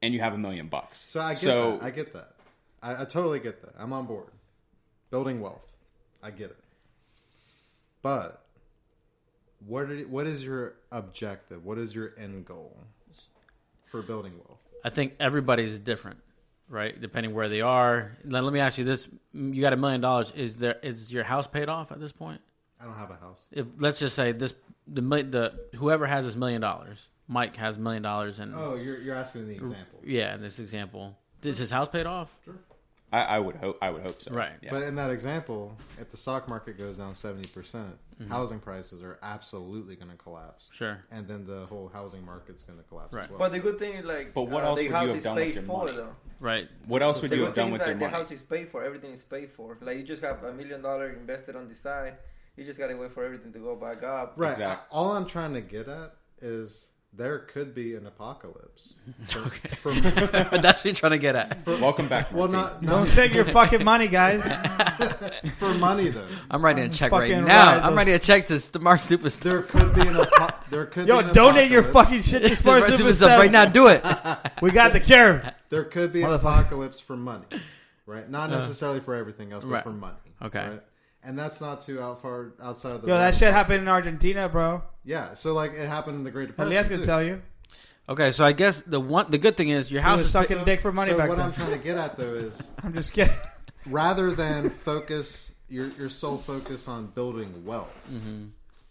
and you have $1 million. So I get that. I get that. I totally get that. I'm on board. Building wealth. I get it. But what is your objective? What is your end goal for building wealth? I think everybody's different, right? Depending where they are. Now, let me ask you this: you got $1 million. Is your house paid off at this point? I don't have a house. If let's just say the whoever has this $1 million, Mike has $1 million, and Oh, you're asking the example. yeah, in this example, is his house paid off? Sure. I would hope so. Right. Yeah. But in that example, if the stock market goes down 70%, housing prices are absolutely going to collapse. Sure. And then the whole housing market's going to collapse Right. as well. But the good thing is like, But what else the would you house have is done with paid your for money? though. Right. What else would The you good have done thing with is your that money? the house is paid for. Everything is paid for. Like you just have $1 million invested on the side. You just gotta wait for everything to go back up. Right. Exactly. All I'm trying to get at is there could be an apocalypse. For, That's what you're trying to get at. Welcome back. well, Martin. Don't save your fucking money, guys. for money though. I'm writing a check right fucking now. right, I'm those- writing a check to Mark Super There could be there could Yo, be an donate your apocalypse. fucking shit to Spurs Super Super Stuff. right now. Do it. We got the cure. There could be an Motherfucker. apocalypse for money, right? Not necessarily for everything else, but Right. for money. Okay. Right? And that's not too far outside of the. Yo, that realm. shit happened in Argentina, bro. Yeah, so like it happened in the Great Depression. Elias can too. tell you. Okay, so I guess the good thing is your He house was is sucking dick for money so back what then. I'm trying to get at though is I'm just kidding. rather than focus your sole focus on building wealth,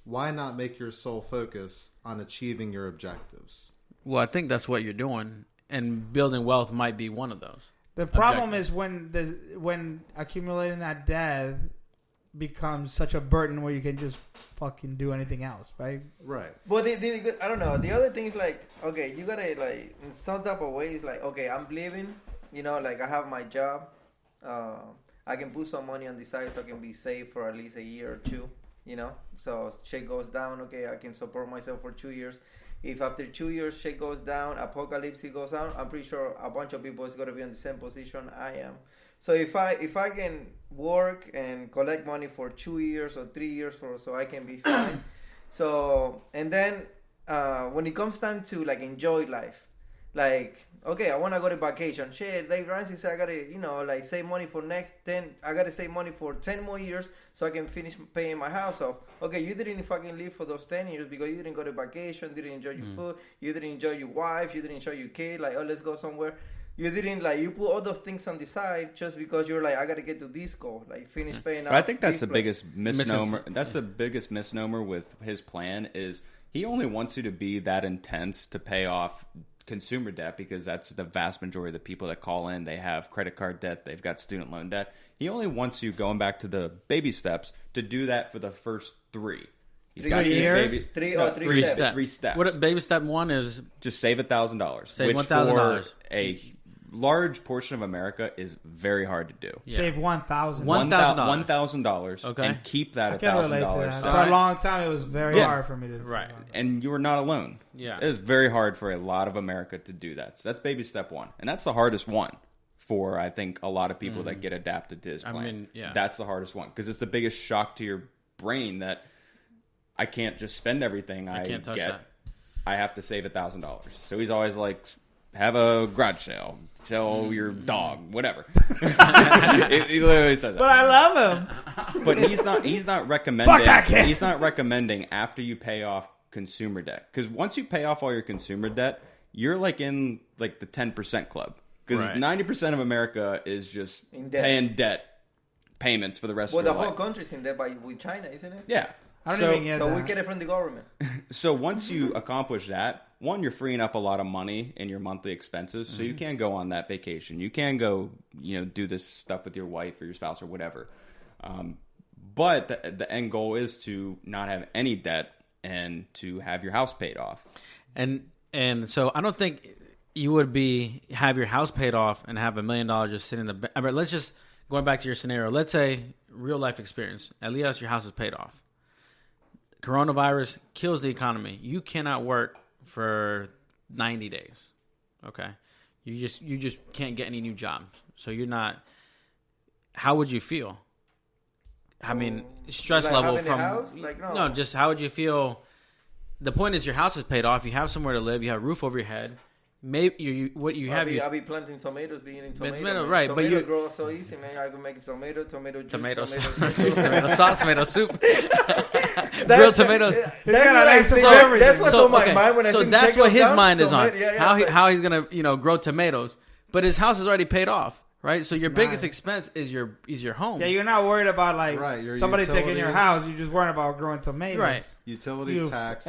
why not make your sole focus on achieving your objectives? Well, I think that's what you're doing, and building wealth might be one of those. The problem Objective. is when accumulating that debt becomes such a burden where you can just fucking do anything else, right? Right. But I don't know. The other thing is like, okay, you gotta like in some type of way. It's like, okay, I'm leaving. You know, like I have my job. I can put some money on the side so I can be safe for at least a year or two. You know, so shit goes down. Okay, I can support myself for 2 years. if after 2 years shit goes down, apocalypse goes down, I'm pretty sure a bunch of people is gonna be in the same position I am. So if I can work and collect money for 2 years or 3 years so I can be fine. So and then when it comes time to like enjoy life, like okay, I want to go to vacation. Shit, Dave Ramsey said I gotta like save money for I gotta save money for 10 more years so I can finish paying my house off. Okay, you didn't fucking live for those 10 years because you didn't go to vacation, didn't enjoy your food, you didn't enjoy your wife, you didn't enjoy your kid. Like, oh, let's go somewhere. You didn't you put all those things on the side just because you're like, I gotta get to this goal, like finish paying off. But I think that's the this place. biggest misnomer. That's the biggest misnomer with his plan is he only wants you to be that intense to pay off consumer debt, because that's the vast majority of the people that call in. They have credit card debt, they've got student loan debt. He only wants you, going back to the baby steps, to do that for the first 3. He's 3 years? Three steps. 3 steps. What baby step 1 is? Just save $1,000. Save which $1,000. for a large portion of America is very hard to do. Yeah. Save $1,000. $1,000. Okay. And keep that I can relate to that. $1,000. For a long time, it was very Yeah. hard for me to do Right. that. And you are not alone. Yeah. It is very hard for a lot of America to do that. So that's baby step 1. And that's the hardest one for, I think, a lot of people that get adapted to his plan. mean, yeah. That's the hardest one, because it's the biggest shock to your brain that I can't just spend everything I can't touch get. that. I have to save $1,000. So he's always like, have a garage sale, sell your dog, whatever. he literally says that. But I love him. But he's not recommending. Fuck that kid. He's not recommending after you pay off consumer debt, because once you pay off all your consumer debt, you're like in like the 10% club, because Right. 90% of America is just In debt. paying debt payments for the rest Well, of the their whole life. country's in debt with China, isn't it? Yeah. I don't even get So that. we get it from the government. So once you accomplish that, one, you're freeing up a lot of money in your monthly expenses, so Mm-hmm. you can go on that vacation. You can go, do this stuff with your wife or your spouse or whatever. But the end goal is to not have any debt and to have your house paid off. And so I don't think you would have your house paid off and have $1 million just sitting in the bank. But let's just, going back to your scenario, let's say real life experience. At least your house is paid off. Coronavirus kills the economy. You cannot work for 90 days. Okay. You just can't get any new jobs. So you're not, how would you feel? I mean, stress Like level having a from, house? Like, no. no, just how would you feel? The point is your house is paid off. You have somewhere to live. You have a roof over your head. Maybe I'll be planting tomatoes, being in tomatoes. Tomato, man. right, but Tomato you- grow so easy, man. I can make tomato juice, tomato tomato sauce, tomato sauce, tomato soup, That's- grilled tomatoes. got That's an what I access think. to everything. That's what's on my mind when I so think that's check what his down, mind is on. yeah, How he's gonna grow tomatoes, but his house is already paid off, right? So your biggest nice. expense is your home. Yeah, you're not worried about Right, your somebody taking your utilities. house. You're just worried about growing tomatoes. Right. Utilities, You- taxes.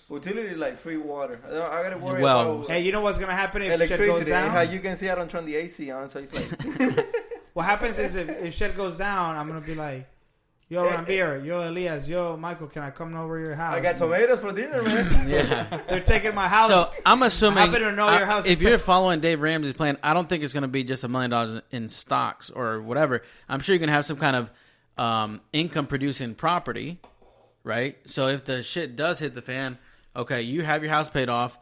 hey. Utility like free water. I gotta worry Well, about Hey, you know what's gonna happen if shit goes electricity. And how down? you can see I don't turn the AC on, so it's like What happens is if shit goes down, I'm gonna be like, yo, Rambir, yo, Elias, yo, Michael, can I come over your house? I got tomatoes for dinner, man. Yeah. They're taking my house. So I'm assuming I happen to know your house is if you're paid. following Dave Ramsey's plan, I don't think it's going to be just $1 million in stocks or whatever. I'm sure you're going to have some kind of income producing property, right? So if the shit does hit the fan, okay, you have your house paid off.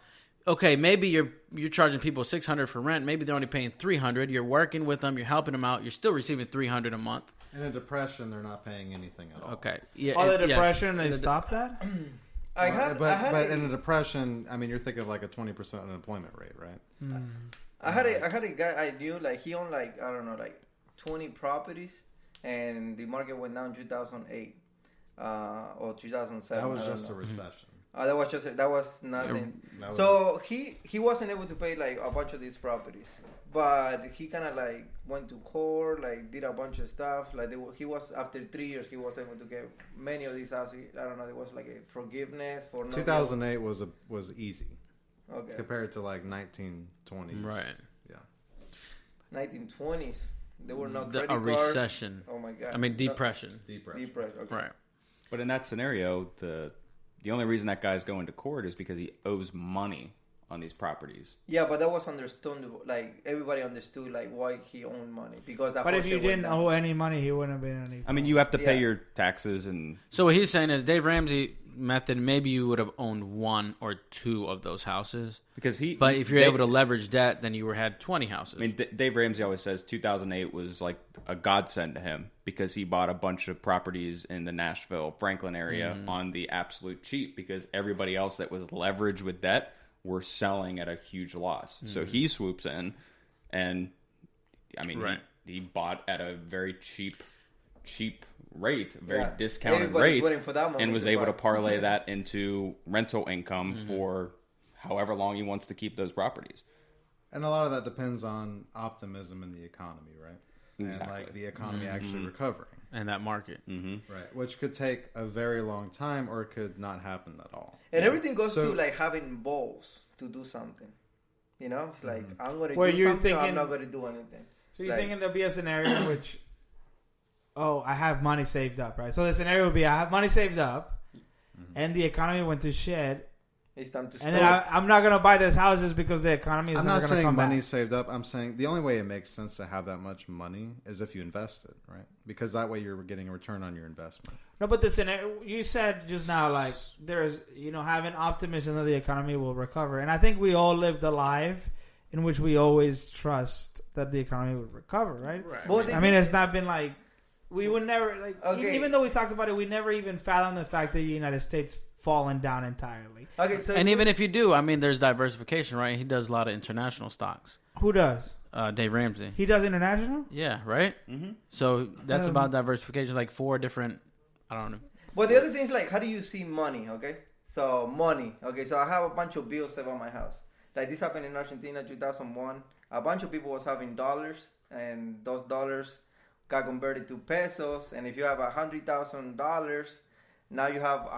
Okay, maybe you're charging people $600 for rent. Maybe they're only paying $300. You're working with them. You're helping them out. You're still receiving $300 a month. In a depression, they're not paying anything at all. Okay. Yeah. all the yes. depression, they stopped that. But in a depression, I mean, you're thinking of like a 20% unemployment rate, right? I had a guy I knew, like he owned like I don't know, like 20 properties, and the market went down 2008 or 2007. That was I don't just a know. recession. That was nothing. That was- So he wasn't able to pay like a bunch of these properties, but he kind of like went to court, like did a bunch of stuff. Like he was after 3 years, he was able to get many of these houses. I don't know. There was like a forgiveness for no 2008 was easy Okay, compared to like 1920s. Right. Yeah. 1920s. There were no credit A cards. recession. Oh my god. I mean, depression. Depression. Depression. Okay. Right. But in that scenario, the only reason that guy's going to court is because he owes money on these properties. Yeah, but that was understandable. Like everybody understood like why he owned money because that. But if whole you shit went didn't down. owe any money, he wouldn't have been any. I mean, you have to pay Yeah. your taxes and So what he's saying is Dave Ramsey method, maybe you would have owned 1 or 2 of those houses. Because But if you're able to leverage debt, then you had 20 houses. I mean, Dave Ramsey always says 2008 was like a godsend to him because he bought a bunch of properties in the Nashville, Franklin area on the absolute cheap because everybody else that was leveraged with debt were selling at a huge loss. So he swoops in and, I mean, he bought at a very cheap rate, very discounted Everybody's rate, waiting for that moment and was to able buy. to parlay that into rental income for however long he wants to keep those properties. And a lot of that depends on optimism in the economy, right? Exactly. And like the economy actually recovering, And that market. right? Which could take a very long time, or it could not happen at all. And everything goes So- to like having balls to do something. You know, it's like I'm gonna Where do you're something. Or I'm thinking- not gonna do anything. So you're Like- thinking there'll be a scenario in which, I have money saved up, right? So the scenario would be I have money saved up, and the economy went to shit, It's time to. and then I'm not gonna buy these houses because the economy is I'm never not gonna saying come money back. saved up. I'm saying the only way it makes sense to have that much money is if you invest it, right? Because that way you're getting a return on your investment. No, but the scenario you said just now, like there's having optimism that the economy will recover, and I think we all lived a life in which we always trust that the economy would recover, right? But I mean, it's not been like we would never like Okay. even though we talked about it, we never even fathomed the fact that the United States fallen down entirely. okay, so And even if you do, I mean, there's diversification, right? He does a lot of international stocks. Who does? Dave Ramsey. He does international? Yeah, right? So that's Um, about diversification, like 4 different, I don't know. But the other thing is like, how do you see money? Okay, so money. Okay, so I have a bunch of bills saved on my house. Like this happened in Argentina, 2001. A bunch of people was having dollars, and those dollars got converted to pesos. And if you have $100,000, now you have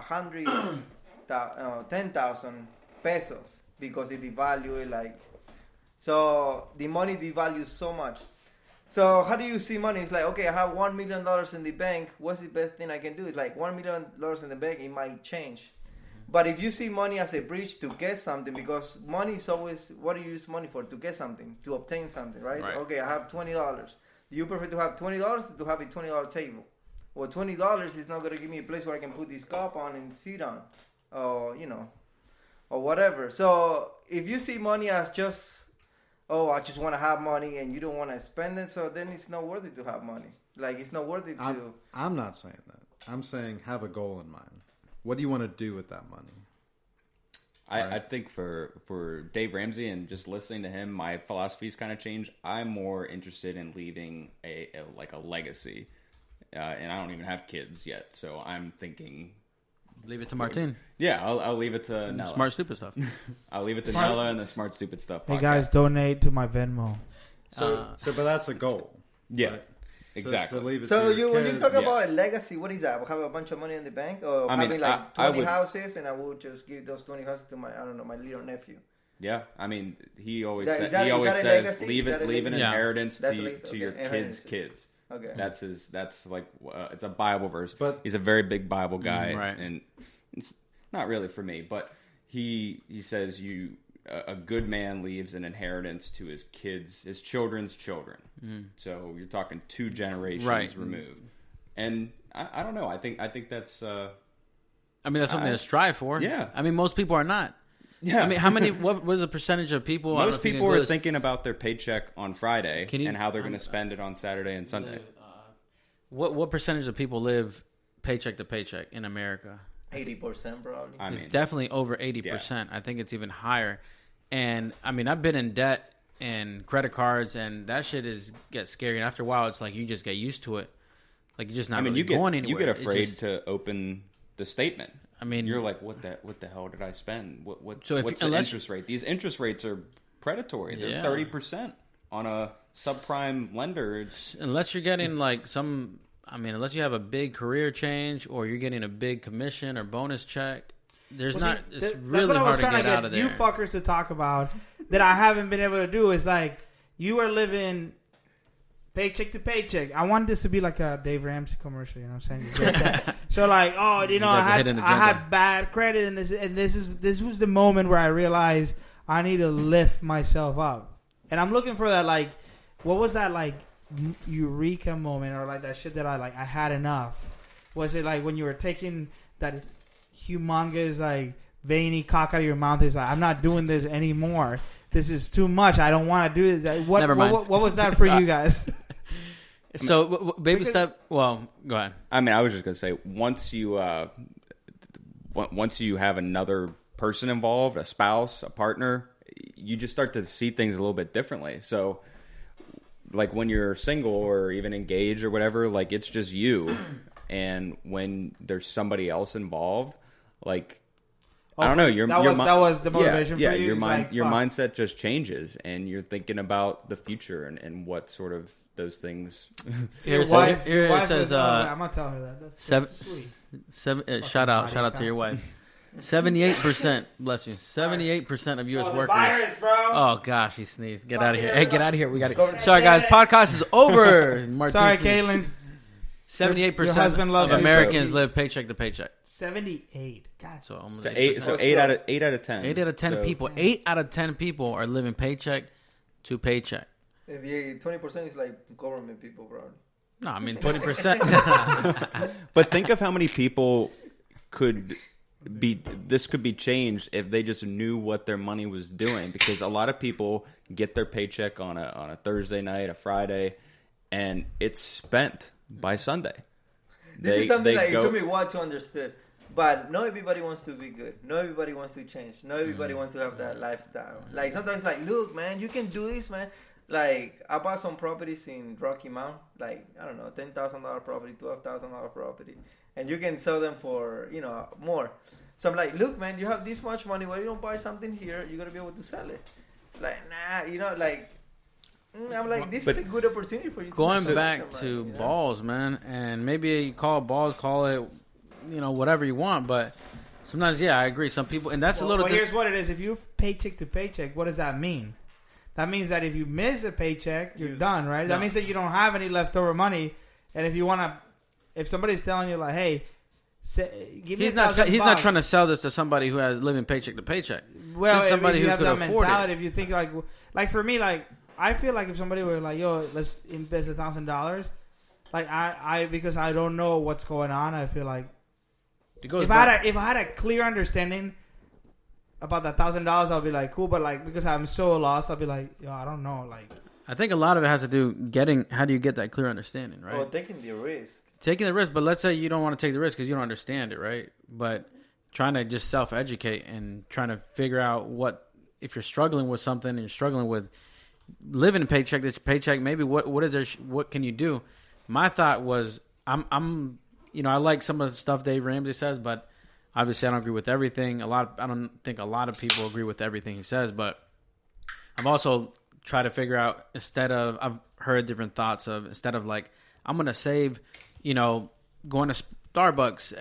10,000 pesos because it devalued like. So the money devalues so much. So how do you see money? It's like, okay, I have $1 million in the bank. What's the best thing I can do? It's like $1 million in the bank. It might change. But if you see money as a bridge to get something, because money is always, what do you use money for? To get something, to obtain something, right? Right. Okay, I have $20. Do you prefer to have $20 or to have a $20 table? Well, $20 is not going to give me a place where I can put this cup on and sit on, or, or whatever. So if you see money as just, I just want to have money and you don't want to spend it, so then it's not worth it to have money. Like, it's not worth it to... I'm not saying that. I'm saying have a goal in mind. What do you want to do with that money? I think for Dave Ramsey and just listening to him, my philosophy's kind of changed. I'm more interested in leaving a legacy, and I don't even have kids yet, so I'm thinking. Leave it to Martin. Yeah, I'll leave it to Nella. Smart, stupid stuff. I'll leave it to Nella and the Smart Stupid Stuff. Hey podcast. guys, donate to my Venmo. But that's a goal. Yeah, right? exactly. So leave it So to your when you kids. talk about a legacy, what is that? Have a bunch of money in the bank, or I mean, having like I 20 would- houses, and I will just give those 20 houses to my my little nephew. Yeah, I mean, he always That- says, is that- he is always that a says legacy? leave Is that it a leave an legacy? Yeah. inheritance That's a to legacy, to your okay, kids' inheritance. kids. Okay. That's like it's a Bible verse. But- he's a very big Bible guy, right. and it's not really for me. But he says a good man leaves an inheritance to his kids, his children's children. So you're talking 2 generations Right. removed, and I don't know. I think that's I mean, that's something to strive for. Yeah. I mean, most people are not. yeah. I mean, how many? What was the percentage of people? I don't know Most if you can people do are this. thinking about their paycheck on Friday Can you- and how they're going to spend it on Saturday and Sunday. What percentage of people live paycheck to paycheck in America? 80% probably. I It's mean, definitely over 80%. I think it's even higher. And I mean, I've been in debt and credit cards, and that shit gets scary. And after a while, it's like you just get used to it. Like you're just not really going anywhere. you get It's afraid just- to open the statement. I mean, You're like, what the hell did I spend? So if- what's the unless- interest rate? These interest rates are predatory. They're Yeah. 30% on a subprime lender. It's, unless you're getting like some, I mean, unless you have a big career change or you're getting a big commission or bonus check, there's Well, not. see, It's that's really what I was hard to trying get out of there. you fuckers to talk about that I haven't been able to do is like you are living paycheck to paycheck. I want this to be like a Dave Ramsey commercial. You know what I'm saying? Just get that. So like, I guys are had hitting the agenda. bad credit, and this was the moment where I realized I need to lift myself up, and I'm looking for that like, what was that like eureka moment or like that shit that I had enough? Was it like when you were taking that humongous like veiny cock out of your mouth. Is like, I'm not doing this anymore. This is too much. I don't want to do this. What, Never mind. What was that for you guys? So baby step. Well, go ahead. I mean, I was just gonna say once you have another person involved, a spouse, a partner, you just start to see things a little bit differently. So, like when you're single or even engaged or whatever, like it's just you, and when there's somebody else involved, like I don't know, that was the motivation. Yeah, for you. your It's mind, like, your fuck. mindset just changes, and you're thinking about the future and what sort of those things. Here it Wife- says, here wife it says is- I'm gonna tell her that. That's sweet. shout out to your wife. 78%, bless you. 78% of U.S. workers. Virus, bro. Oh gosh, he sneezed. Get out of here. Fucking Hey, get out of here. We got Go- to. Sorry guys, podcast is over. Martin Sorry, sneezed. Caitlin. 78% Your husband loves of you. Americans live paycheck to paycheck. 78. God. So almost So 8%. eight out of 10. 8 out of 10 So- people. 8 out of 10 people are living paycheck to paycheck. The 20% is like government people, bro. No, I mean 20%. But think of how many people could be. This could be changed if they just knew what their money was doing. Because a lot of people get their paycheck on a Thursday night, a Friday, and it's spent by Sunday. This is something like it took me a while to understand. But not everybody wants to be good. Not everybody wants to change. Not everybody wants to have that lifestyle. Like sometimes, like, look, man, you can do this, man. Like I bought some properties in Rocky Mount, like I don't know, $10,000 property, $12,000 property, and you can sell them for more. So I'm like, look, man, you have this much money. Why you don't buy something here? You're gonna be able to sell it. Like I'm like, this is a good opportunity for you. Going to back to balls, man, and maybe you call it balls, call it, whatever you want, but sometimes, yeah, I agree. Some people, and that's a little. Well, here's what it is. If you're paycheck to paycheck, what does that mean? That means that if you miss a paycheck, you're done, right? That means that you don't have any leftover money. And if you want to, if somebody's telling you like, hey, give me He's not $1,000 trying to sell this to somebody who has living paycheck to paycheck. Well, Just somebody if you who have could that afford mentality, it. if you think like for me, like I feel like if somebody were like, yo, let's invest $1,000, like I because I don't know what's going on, I feel like if I had a clear understanding about that $1,000, I'll be like, cool. But like because I'm so lost, I'll be like, yo, I don't know. Like I think a lot of it has to do how do you get that clear understanding, right? Well, taking the risk. Taking the risk, but let's say you don't want to take the risk because you don't understand it, right? But trying to just self-educate and trying to figure out if you're struggling with something and you're struggling with living paycheck to paycheck, maybe what is there? What can you do? My thought was, I'm I like some of the stuff Dave Ramsey says, but obviously I don't agree with everything. I don't think a lot of people agree with everything he says, but I've also tried to figure out I've heard different thoughts of instead of like I'm gonna save, going to Starbucks.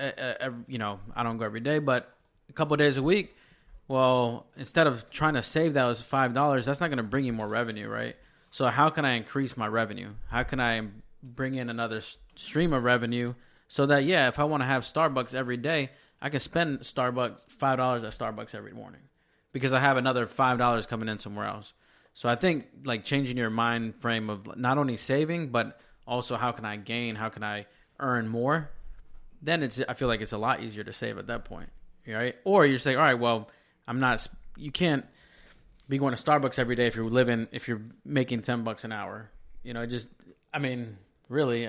I don't go every day, but a couple of days a week. Well, instead of trying to save that was $5, that's not going to bring you more revenue, right? So how can I increase my revenue? How can I bring in another stream of revenue so that, if I want to have Starbucks every day, I can spend $5 at Starbucks every morning because I have another $5 coming in somewhere else. So I think like changing your mind frame of not only saving, but also how can I gain, how can I earn more? Then I feel like it's a lot easier to save at that point, right? Or you're saying, all right, well, you can't be going to Starbucks every day if you're making $10 an hour. Really,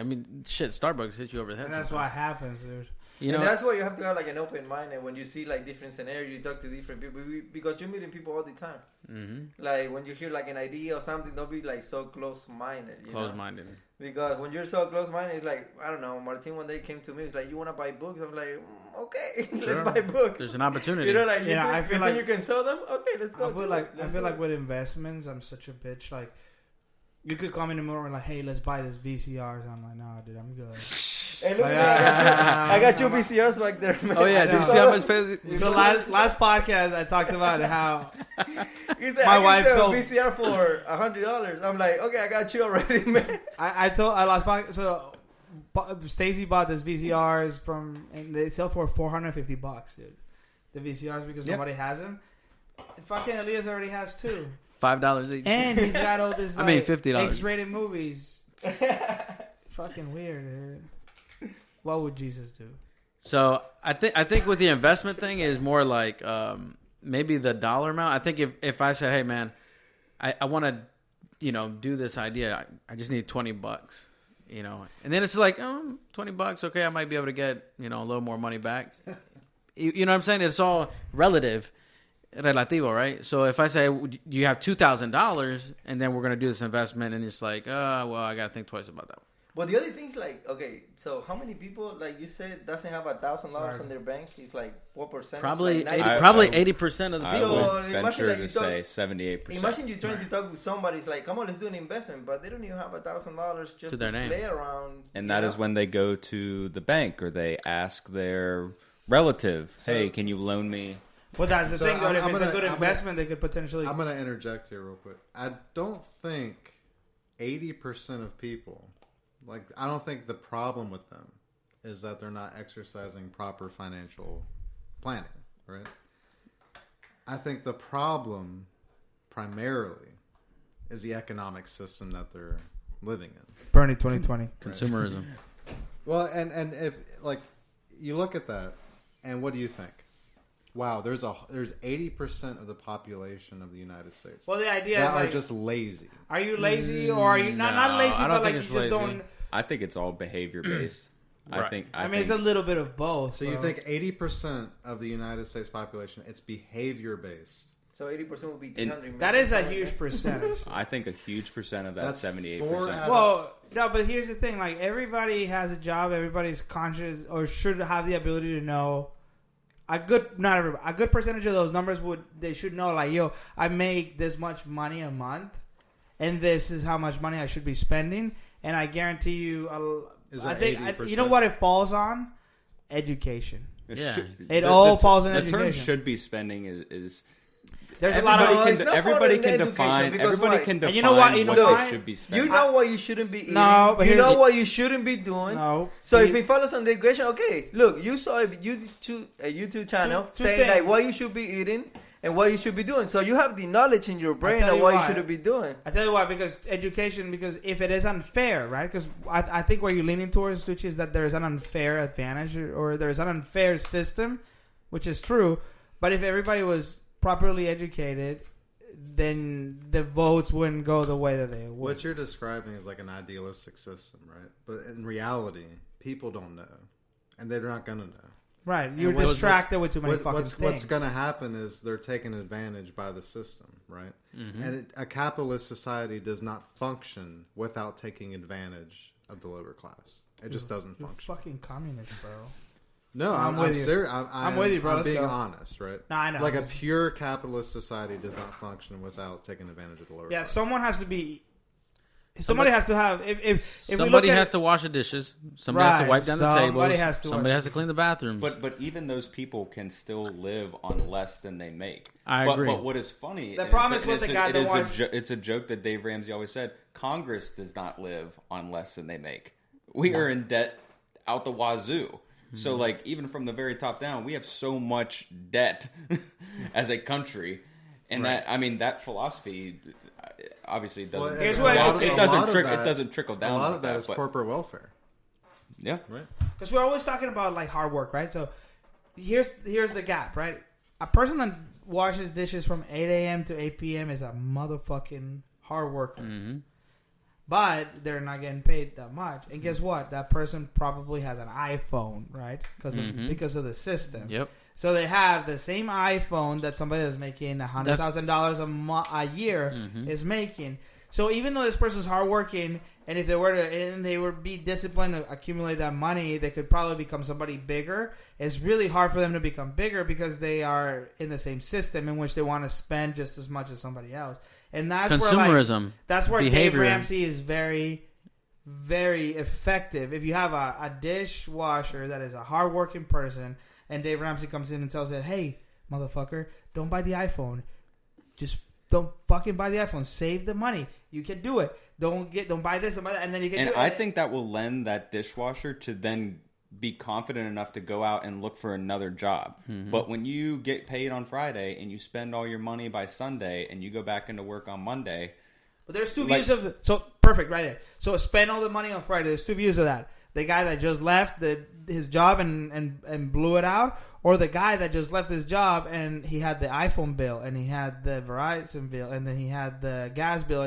shit, Starbucks hits you over the head. and that's sometimes. what happens, dude. And that's why you have to have like an open mind, and when you see like different scenarios, you talk to different people because you're meeting people all the time. Mm-hmm. Like when you hear like an idea or something, don't be like so close-minded. Close-minded. Because when you're so close-minded, it's like I don't know. Martin one day came to me, he's like, "You want to buy books?" I'm like, "Okay, let's buy books." There's an opportunity. I feel like you can sell them. Okay, let's go. I feel like with investments, I'm such a bitch. Like, you could come in tomorrow and like, hey, let's buy this VCRs. I'm like, nah, dude, I'm good. Hey, look, I got you VCRs back there, man. Oh yeah, did you see how much pay? So last podcast, I talked about how He said, my I wife can sell sold a VCR for $100. I'm like, okay, I got you already, man. I last podcast. So Stacy bought this VCRs and they sell for $450, dude. The VCRs because nobody has them. And fucking Elias already has two. $5 each. And he's got all this $50. X-rated movies. Fucking weird, dude. What would Jesus do? So I think with the investment thing is more like maybe the dollar amount. I think if I said, hey man, I want to do this idea, I just need $20, and then it's like $20, okay, I might be able to get a little more money back. You know what I'm saying? It's all relative. Relativo, right? So if I say you have $2,000 and then we're going to do this investment and it's like, well, I got to think twice about that. Well, the other thing's like, okay, so how many people, like you said, doesn't have $1,000 in their bank? It's like what percent? Probably like 80% of the I people. would imagine venture that to you say talk- 78%. Imagine you trying to talk with somebody. It's like, come on, let's do an investment, but they don't even have $1,000 just To their name. play around. And that is when they go to the bank or they ask their relative, hey, can you loan me? But that's the So thing, though. I'm If it's a gonna- good I'm investment, they could potentially. I'm going to interject here real quick. I don't think 80% of people, I don't think the problem with them is that they're not exercising proper financial planning, right? I think the problem primarily is the economic system that they're living in. Bernie 2020. Consumerism. Well, and if you look at that, and what do you think? Wow, there's 80% of the population of the United States Well, the idea that is are like, just lazy. are you lazy or are you not No, lazy, I don't but like think you it's just lazy. don't. I think it's all behavior based. Right. I mean, it's a little bit of both. So you think 80% of the United States population, it's behavior based. So 80% would be And 300 million. that is a huge percentage. I think a huge percent of that, That's 78%. 4 out of- Well, no, but here's the thing: like everybody has a job, everybody's conscious or should have the ability to know. A good percentage of those numbers they should know, like, yo, I make this much money a month, and this is how much money I should be spending, and I guarantee you, Is I that think 80%? you know what it falls on, education. Yeah. It all falls in the term education. should be spending is There's a lot of Everybody it's not everybody part of can education, define because everybody why? can define And you know what? You know what why? they should be You spending. know what you shouldn't be eating. No, but you here's know the- what you shouldn't be doing. no. So See, if it follows on the equation, okay, look, you saw a YouTube channel Two saying things. like what you should be eating and what you should be doing. So you have the knowledge in your brain tell of you what why. you should be doing. I tell you why, because education, because if it is unfair, right? Because I think where you're leaning towards, which is that there is an unfair advantage or there is an unfair system, which is true. But if everybody was properly educated, then the votes wouldn't go the way that they would. What you're describing is like an idealistic system, right? But in reality, people don't know, and they're not going to know. Right, you're And what's- distracted with too many fucking what's things. going to happen is they're taken advantage by the system, right? Mm-hmm. And a capitalist society does not function without taking advantage of the lower class. It just doesn't You're function. fucking communist, bro. No, I'm I'm with you. serious. I'm with you, bro. I'm Let's being go. honest, right? No, I know. Like a pure capitalist society does not function without taking advantage of the lower Yeah, class. someone has to be. Somebody has to have. If we Somebody look at has to wash the dishes. Somebody has Right, to wipe down the somebody tables. has to Somebody wash- has to clean the bathrooms. But even those people can still live on less than they make. I But agree. what is funny? The and problem it's- is with it's the guy it that is watched- it's a joke that Dave Ramsey always said. Congress does not live on less than they make. We are in debt out the wazoo. So, like, even from the very top down, we have so much debt as a country, and that philosophy obviously doesn't. Well, Here's a what- lot of- it a doesn't lot of It that- doesn't trickle down. A lot like of that is but- corporate welfare, Yeah. right? because we're always talking about like hard work, right? So here's the gap, right? A person that washes dishes from 8 a.m. to 8 p.m. is a motherfucking hard worker, Mm-hmm. but they're not getting paid that much. And guess what? That person probably has an iPhone, right? Because of the system. Yep. So they have the same iPhone that somebody that's making $100,000 a year Mm-hmm. is making. So even though this person's hardworking, and if they were to, and they would be disciplined to accumulate that money, they could probably become somebody bigger. It's really hard for them to become bigger because they are in the same system in which they want to spend just as much as somebody else. And that's Consumerism. that's where Dave behavior. Ramsey is very, very effective. If you have a dishwasher that is a hardworking person, and Dave Ramsey comes in and tells it, "Hey, motherfucker, don't buy the iPhone. Just don't fucking buy the iPhone. Save the money. You can do it. Don't buy this, don't buy that, and then you can And do it." I think that will lend that dishwasher to then be confident enough to go out and look for another job. But when you get paid on Friday and you spend all your money by Sunday and you go back into work on Monday, But there's two like- views of so perfect right there. So spend all the money on Friday. There's two views of that. the guy that just left his job and blew it out, or the guy that just left his job and he had the iPhone bill and he had the Verizon bill and then he had the gas bill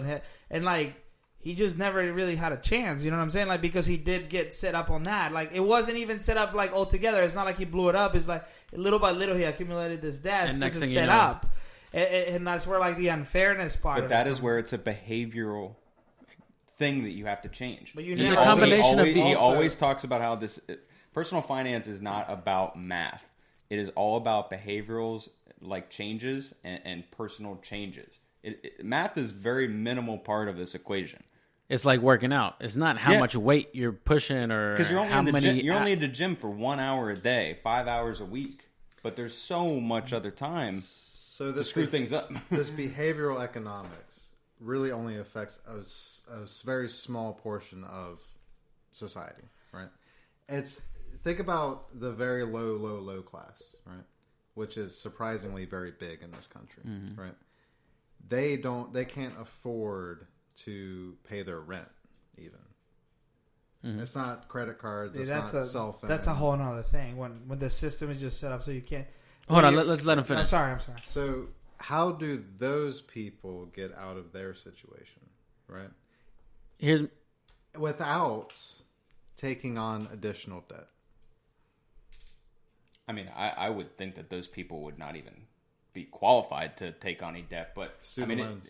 and like he just never really had a chance. You know what I'm saying? Like, because he did get set up on that. Like, it wasn't even set up like altogether. It's not like he blew it up. It's like little by little he accumulated this debt And because next it's thing you set know- up. And that's where like the unfairness part. But of that it is where it's a behavioral thing that you have to change. But you It's a never combination of he being- always talks about how this personal finance is not about math. It is all about behaviorals, like changes and personal changes. Math is very minimal part of this equation. It's like working out. It's not how Yeah. much weight you're pushing or Because you're only how in the many. gym. You're only in the gym for 1 hour a day, 5 hours a week. But there's so much other time So to this screw things up. this behavioral economics really only affects a very small portion of society, right? Think about the very low class, right? Which is surprisingly very big in this country, right? They can't afford to pay their rent even. It's not credit cards. Dude, It's that's not a cell phone. that's a whole nother thing when the system is just set up so you can't. Hold on, When you- let's let him I'm finish. sorry. So how do those people get out of their situation, right? Here's Without taking on additional debt. I mean, I would think that those people would not even be qualified to take on any debt. But Student I mean,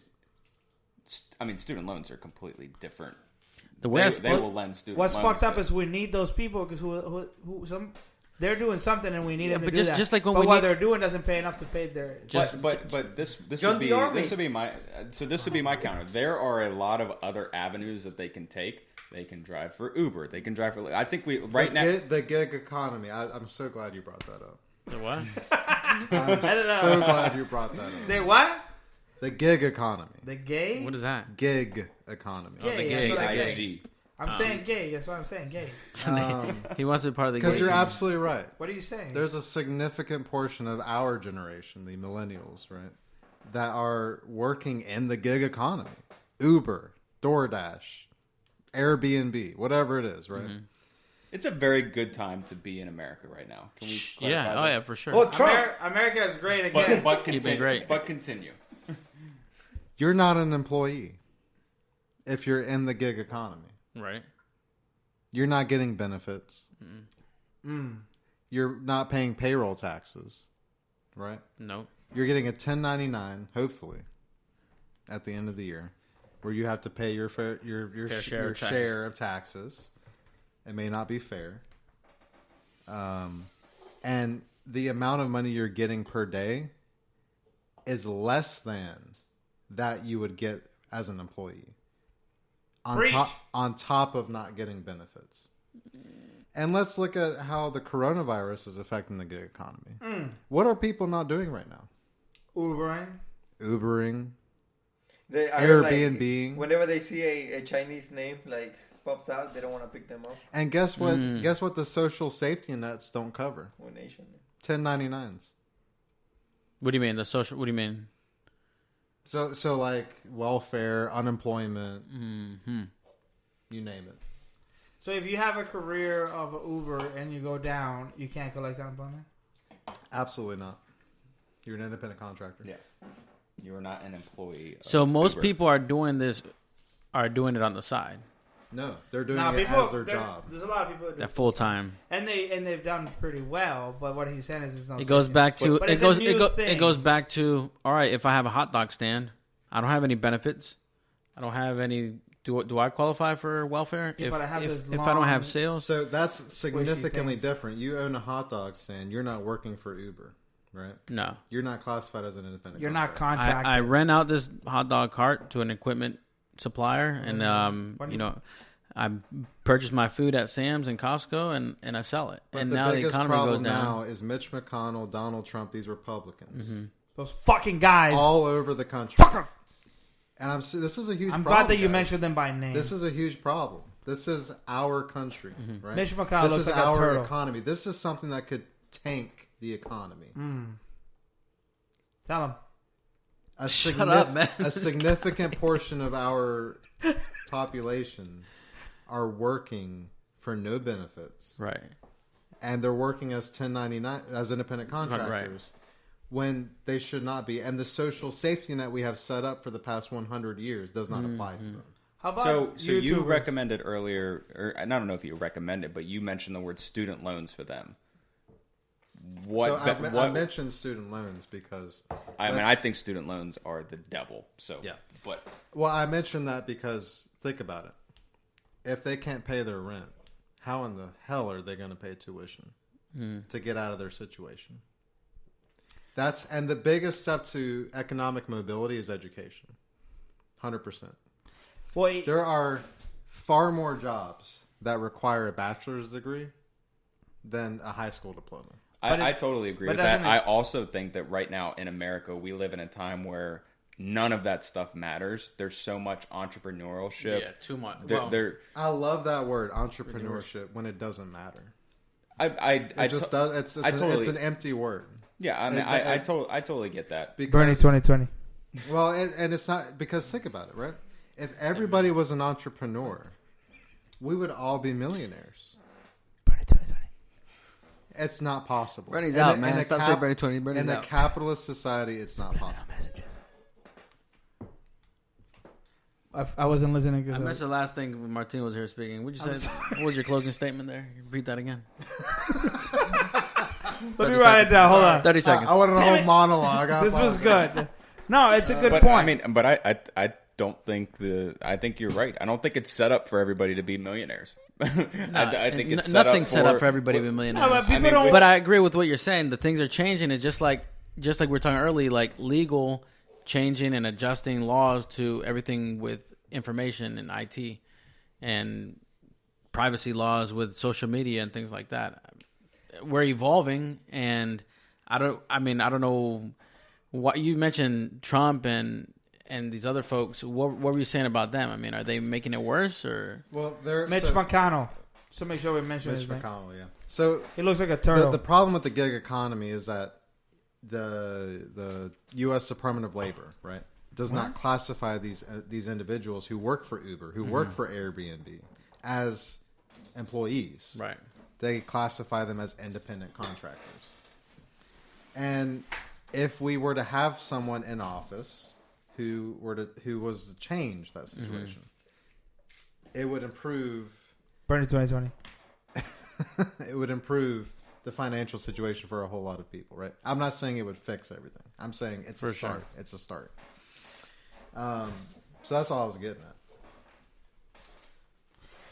loans. student loans are completely different. the way They will lend student What's loans. fucked up to- is we need those people because they're doing something and we need them to but do that. just like when but we what need- they're doing doesn't pay enough to pay their. But this Join would be the army. this would be my this would be my counter. There are a lot of other avenues that they can take. They can drive for Uber. They can drive for. I think The gig economy. I'm so glad you brought that up. the what? I'm so glad you brought that up. They what? The gig economy. The gay? What is that? Gig economy. Gay. the That's gay, what I say. GIG. I'm saying gay. That's what I'm saying. Gay. He wants to be part of the. Because you're gays. absolutely right. What are you saying? There's a significant portion of our generation, the millennials, right, that are working in the gig economy. Uber, DoorDash, Airbnb, whatever it is, right? It's a very good time to be in America right now. Can we clarify Yeah. Oh this? yeah, for sure. Oh, Trump. America is great again. But Keep it continue. great. But continue. You're not an employee if you're in the gig economy. Right. You're not getting benefits. You're not paying payroll taxes, right? No. You're getting a 1099, hopefully, at the end of the year, where you have to pay your Fair share your of taxes. share of taxes. It may not be fair. And the amount of money you're getting per day is less than that you would get as an employee. Preach. On top of not getting benefits. And let's look at how the coronavirus is affecting the gig economy. What are people not doing right now? Ubering. Ubering, I heard, Airbnb. whenever they see a Chinese name like pops out, they don't want to pick them up. And guess what? Guess what the social safety nets don't cover? One nation. 1099s. What do you mean the social? What do you mean? So like welfare, unemployment, you name it. So if you have a career of Uber and you go down, you can't collect unemployment? Absolutely not. You're an independent contractor. Yeah. You are not an employee. Of So most Uber. people are doing this, are doing it on the side. No, they're doing No, it people, as their there's, job. there's a lot of people that do That full time. and they've done pretty well. But what he's saying is, it's not. It goes back to But it it's a goes new it thing. goes back to all right. If I have a hot dog stand, I don't have any benefits. I don't have any. Do I qualify for welfare? Yeah, but I have this if I don't have long- sales, So that's significantly things. different. You own a hot dog stand. You're not working for Uber, right? no. You're not classified as an independent. You're not contractor. contracted. I rent out this hot dog cart to an equipment supplier, and What do you you- know, I purchase my food at Sam's and Costco, and I sell it. But And the now the biggest economy problem goes down. now is Mitch McConnell, Donald Trump, these Republicans Those fucking guys. all over the country. Fuck 'em. And this is a huge. I'm problem, glad that you guys. mentioned them by name. This is a huge problem. This is our country, right? Mitch McConnell this looks is like a our turtle. economy. This is something that could tank the economy. Tell him. Shut up, man. A significant portion of our population are working for no benefits, Right. and they're working as 1099 as independent contractors Right. when they should not be. And the social safety net we have set up for the past 100 years does not apply to them. How about So you YouTubers? recommended earlier, or I don't know if you recommended, but you mentioned the word student loans for them. What? So be- I what mentioned student loans because I mean, I think student loans are the devil. So Yeah. but well, I mentioned that because think about it. If they can't pay their rent, how in the hell are they going to pay tuition to get out of their situation? And the biggest step to economic mobility is education. 100%. Well, There are far more jobs that require a bachelor's degree than a high school diploma. But I totally agree but with that. doesn't it- I also think that right now in America, we live in a time where none of that stuff matters. There's so much entrepreneurship. Yeah, too much. There, Well, there, I love that word, entrepreneurship, when it doesn't matter. I It just does. It's totally- it's an empty word. yeah. I mean, I totally get that. Bernie Because, 2020. well, and it's not because think about it, right? If everybody was an entrepreneur, we would all be millionaires. Bernie 2020. It's not possible. Bernie's In out, a- man. in a Stop saying Bernie 20. Bernie's in a out. capitalist society, it's not possible. I wasn't listening I because missed the last thing when Martin was here speaking. Would you say? What was your closing statement there? Repeat that again. let me write it down. Hold on. 30 seconds. I wanted a Damn whole it. monologue. I This was apologize. good. No, it's a good But point. I mean, but I don't think I think you're right. I don't think it's set up for everybody to be millionaires. I think it's nothing's set up for everybody to be millionaires. No, but people mean, don't. But I agree with what you're saying. The things are changing. It's just like we were talking earlier, like legal changing and adjusting laws to everything with information and IT and privacy laws with social media and things like that. We're evolving, and I don't know what you mentioned Trump and these other folks. What were you saying about them? I mean, are they making it worse or? Well, there. Mitch so, McConnell. So make sure we mention Mitch his name. McConnell. Yeah. So He looks like a turtle. the problem with the gig economy is that the U.S. Department of Labor, right, does not classify these individuals who work for Uber, who work for Airbnb, as employees. Right. They classify them as independent contractors. And if we were to have someone in office who was to change that situation, it would improve. Bernie 2020. It would improve the financial situation for a whole lot of people, right? I'm not saying it would fix everything. I'm saying it's a start. It's a start. So that's all I was getting at.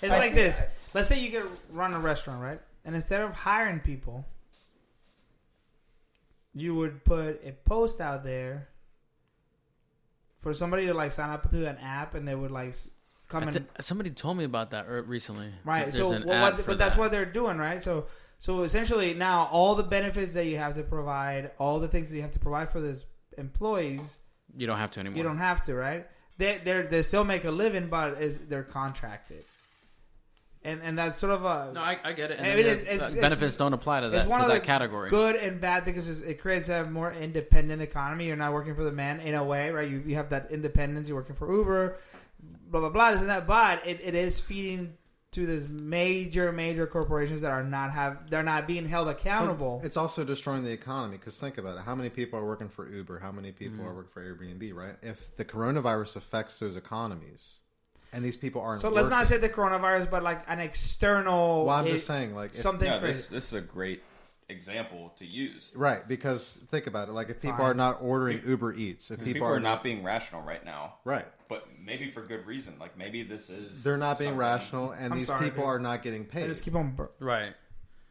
It's like this. Let's say you could run a restaurant, right? And instead of hiring people, you would put a post out there for somebody to like sign up to an app, and they would like come and Somebody told me about that recently. right. There's So, an app for but that's that. what they're doing, right? So essentially now all the benefits that you have to provide, all the things that you have to provide for these employees, You don't have to anymore. you don't have to, right? They still make a living, but they're contracted, and that's sort of a No, I get it. And I mean, then it's- benefits don't apply to that, it's one of that the category. good and bad because it creates a more independent economy. You're not working for the man in a way, right? You have that independence. You're working for Uber, blah blah blah, this and that. But it is feeding to these major corporations that they're not being held accountable. It's also destroying the economy because think about it. How many people are working for Uber? How many people are working for Airbnb, right? If the coronavirus affects those economies and these people aren't So let's not working- say the coronavirus, but like an external. Well, I'm just saying, like, if- something No, crazy. this is a great example to use. right, because think about it. Like, if people Fine. are not ordering Uber Eats, if People are not being rational right now, right, but maybe for good reason. Like maybe this is they're not being something- rational, and I'm these sorry, people dude. are not getting I paid. just keep on. Right.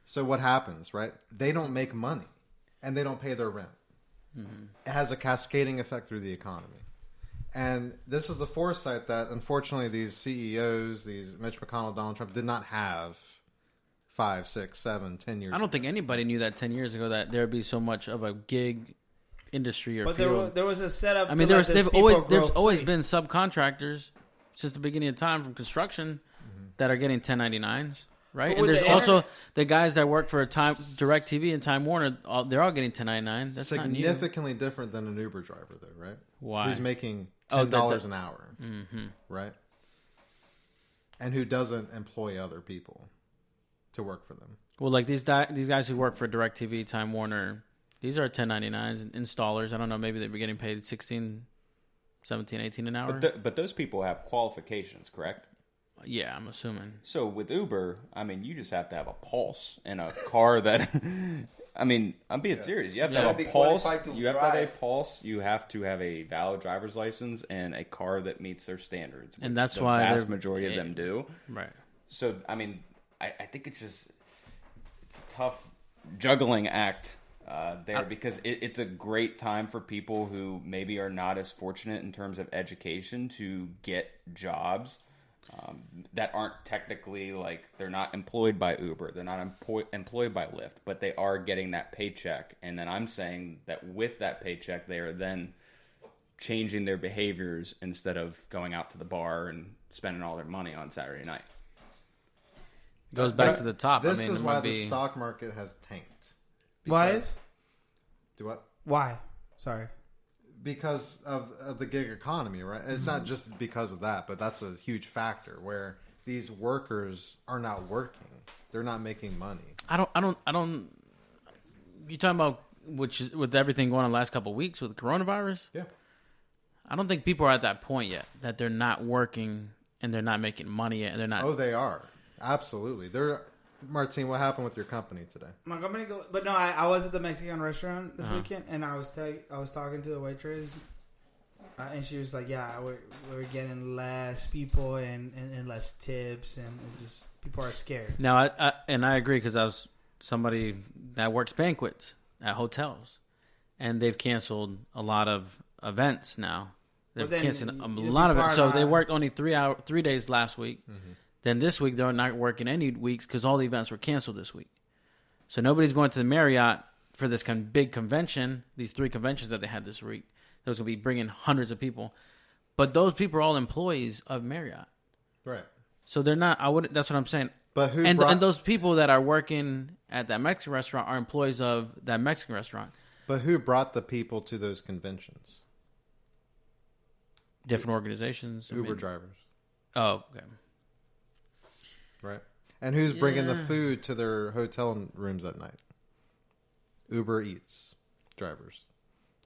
So what happens, right? They don't make money, and they don't pay their rent. It has a cascading effect through the economy. And this is the foresight that, unfortunately, these CEOs, these Mitch McConnell, Donald Trump, did not have 5, 6, 7, 10 years I don't think anybody knew that 10 years ago that there would be so much of a gig industry or But field. there was a setup. I mean, to let these there's people always grow been subcontractors since the beginning of time from construction that are getting 1099s, right? But And with there's the also the guys that work for DirecTV and Time Warner. They're all getting 1099. That's not new. significantly different than an Uber driver, though, right? Why? Who's making Oh, $10 an hour, right? And who doesn't employ other people. to work for them. Well, like these guys who work for DirecTV, Time Warner, these are 1099s, installers. I don't know, maybe they'd be getting paid 16, 17, 18 an hour. But those people have qualifications, correct? Yeah, I'm assuming. So with Uber, I mean, you just have to have a pulse in a car that. I mean, I'm being serious. You have to have Be a pulse. qualified to You have to have a drive. pulse. You have to have a valid driver's license and a car that meets their standards. And which that's the why vast they're- majority of them do. Right. So I mean, I think it's a tough juggling act there because it's a great time for people who maybe are not as fortunate in terms of education to get jobs that aren't technically like they're not employed by Uber, they're not employed by Lyft, but they are getting that paycheck. And then I'm saying that with that paycheck, they are then changing their behaviors instead of going out to the bar and spending all their money on Saturday night. Goes back to the top. This I mean, is there why might the be... stock market has tanked. Why Because- is? Do what? Why? Sorry. Because of the gig economy, right? It's not just because of that, but that's a huge factor where these workers are not working. They're not making money. I don't. You talking about which is with everything going on the last couple of weeks with coronavirus? Yeah. I don't think people are at that point yet that they're not working and they're not making money yet and they're not. Oh, they are. Absolutely. Martine, what happened with your company today? My company, but no, I was at the Mexican restaurant this weekend, and I was talking to the waitress, and she was like, "Yeah, we're getting less people and less tips, and just people are scared." Now, I agree because I was somebody that works banquets at hotels, and they've canceled a lot of events now. They've Well, then canceled a you'll lot be of it. So part they of- worked only 3 days last week. Then this week they're not working any weeks because all the events were canceled this week. So nobody's going to the Marriott for this big convention. These 3 conventions that they had this week, that was going to be bringing hundreds of people. But those people are all employees of Marriott, Right. so they're not. That's what I'm saying. But who And brought, those people that are working at that Mexican restaurant are employees of that Mexican restaurant. But who brought the people to those conventions? Different organizations. I Uber mean- drivers, Oh, okay. right? And who's bringing the Yeah. food to their hotel rooms at night? Uber Eats drivers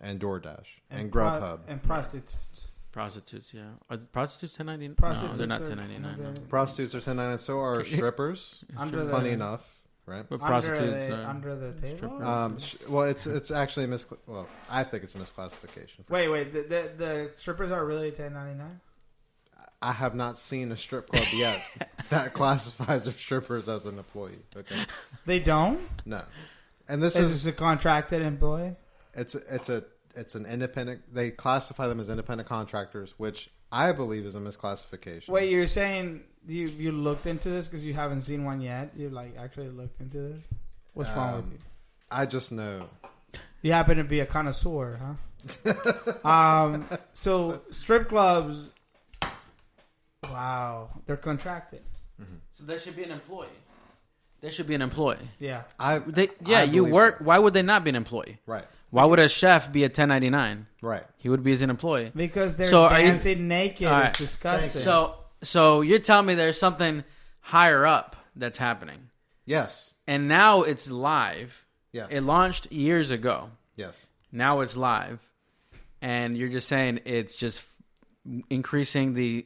and DoorDash and Grubhub. and prostitutes. Prostitutes, yeah. Are prostitutes 1099? Prostitutes No, they're not are- 1099. No. Prostitutes are 1099. So are strippers. Under the Funny enough, right? But under prostitutes the, are... under the table. strippers. Well, it's actually a well, I think it's a misclassification. Wait, the strippers are really $10.99? I have not seen a strip club yet that classifies their strippers as an employee. Okay, They don't. no, and this Is is this a contracted employee? it's an independent. They classify them as independent contractors, which I believe is a misclassification. Wait, you're saying you looked into this because you haven't seen one yet? You like actually looked into this? What's wrong with you? I just know. You happen to be a connoisseur, huh? So strip clubs. Wow, they're contracted. So they should be an employee. They should be an employee. Yeah. I You believe work. so. Why would they not be an employee? Right, Why would a chef be a 1099? right. He would be as an employee. Because they're So are you- dancing naked. All right. It's disgusting. So you're telling me there's something higher up that's happening, Yes, and now it's live. yes, It launched years ago. yes. Now it's live, and you're just saying it's just increasing the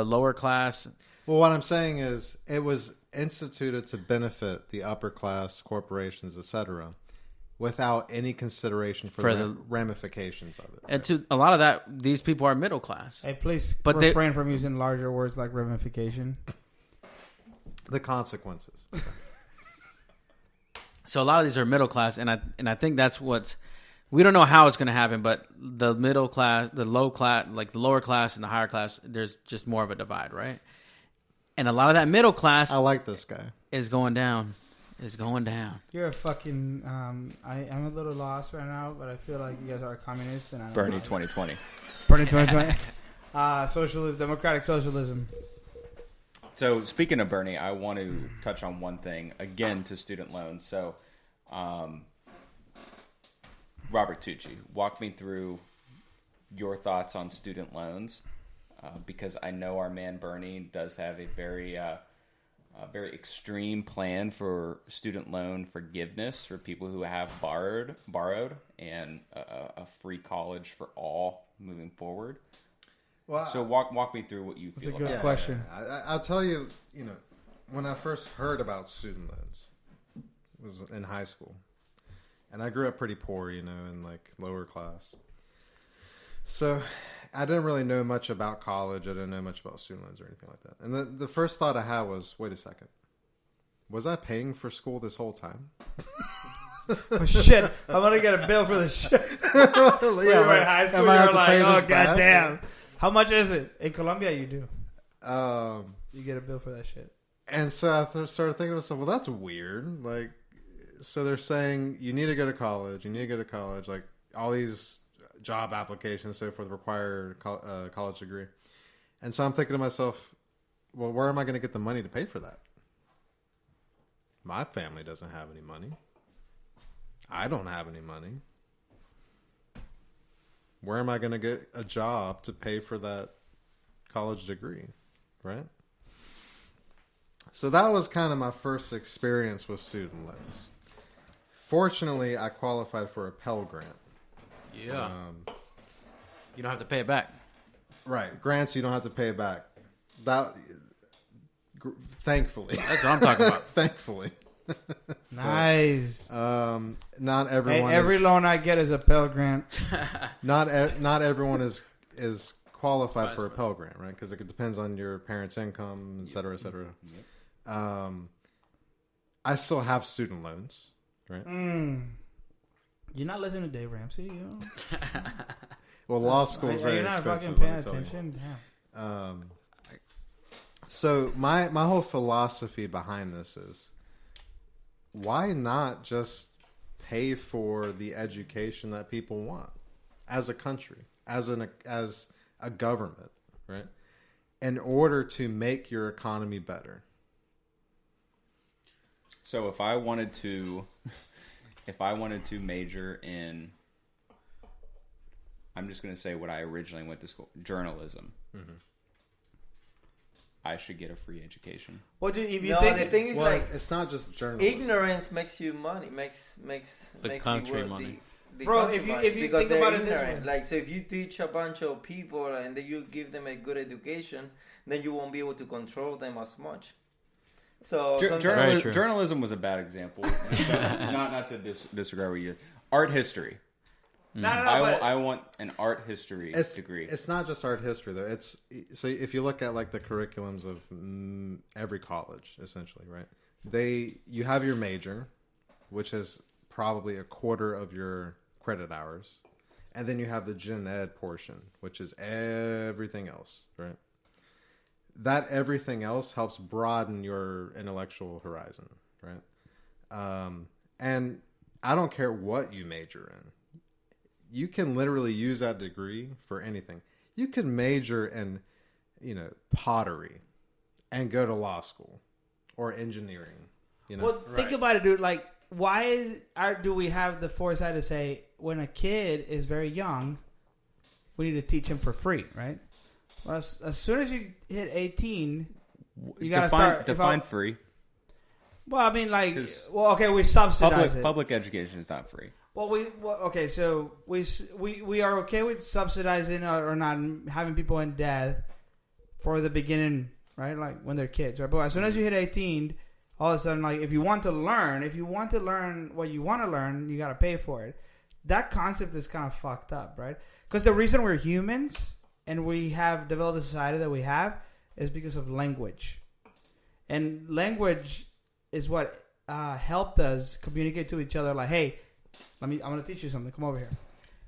lower class. Well, what I'm saying is it was instituted to benefit the upper class, corporations, etc., without any consideration for, For the the- ramifications of it. And to a lot of that, these people are middle class. Hey, please But they- refrain from using larger words like ramification. The consequences. So a lot of these are middle class, and I think that's what's. We don't know how it's going to happen, but the middle class, the low class, like the lower class and the higher class, there's just more of a divide, right? And a lot of that middle class I like this guy. is going down. Is going down. You're a fucking. I'm a little lost right now, but I feel like you guys are communists. And I don't Bernie know. 2020. Bernie 2020. Socialism, democratic socialism. So speaking of Bernie, I want to touch on one thing again to student loans. So, Robert Tucci, walk me through your thoughts on student loans, because I know our man Bernie does have a very a very extreme plan for student loan forgiveness for people who have borrowed, and a free college for all moving forward. Well, So walk me through what you That's feel a good about question. I'll tell you, when I first heard about student loans, it was in high school. And I grew up pretty poor, in like lower class. So I didn't really know much about college. I didn't know much about student loans or anything like that. And the first thought I had was, wait a second. Was I paying for school this whole time? Oh shit! I'm gonna get a bill for this shit. When you were in high school, you were like, "Oh goddamn, how much is it?" In Colombia, you do. You get a bill for that shit. And so I started thinking to myself, well, that's weird. Like, so they're saying you need to go to college. You need to go to college. Like, all these job applications, so forth, require a college degree. And so I'm thinking to myself, well, where am I going to get the money to pay for that? My family doesn't have any money. I don't have any money. Where am I going to get a job to pay for that college degree, right? So that was kind of my first experience with student loans. Fortunately, I qualified for a Pell Grant. Yeah. You don't have to pay it back. Right. Grants you don't have to pay back. Thankfully. That's what I'm talking about. Thankfully. Nice. Not everyone. Hey, every loan I get is a Pell Grant. Not everyone is qualified for a Pell Grant, right? Because it depends on your parents' income, et cetera, et cetera. I still have student loans, right? You're not listening to Dave Ramsey, you know? Well, law school is very You're not expensive. fucking paying let me tell you. attention. Damn. So my whole philosophy behind this is, why not just pay for the education that people want as a country, as a government, right? In order to make your economy better. So if I wanted to major in, I'm just going to say what I originally went to school, journalism. Mm-hmm. I should get a free education. What do if you No, think? the thing is, Well, like, it's not just journalism. ignorance makes you money. Makes The country money. The Bro, country if you- money, if you because think they're about it this ignorant. way. Like, so if you teach a bunch of people and then you give them a good education, then you won't be able to control them as much. So Very true. Journalism was a bad example. not to disregard what you. Art history. No, but I want an art history degree. It's not just art history though. It's so if you look at like the curriculums of every college, essentially, right? You have your major, which is probably a quarter of your credit hours, and then you have the gen ed portion, which is everything else, right? That everything else helps broaden your intellectual horizon, right? And I don't care what you major in. You can literally use that degree for anything. You can major in, pottery and go to law school or engineering. Well, think about it, dude. Like, why do we have the foresight to say when a kid is very young, we need to teach him for free, right? Well, as soon as you hit 18, you gotta start. Define free. Well, I mean, like, 'Cause okay, we subsidize it. Public education is not free. Well, okay, so we are okay with subsidizing or not having people in debt for the beginning, right? Like when they're kids, right? But as soon as you hit 18, all of a sudden, like if you want to learn what you want to learn, you got to pay for it. That concept is kind of fucked up, right? Because the reason we're humans and we have developed the society that we have is because of language, and language is what helped us communicate to each other. Like, hey. I'm going to teach you something. Come over here.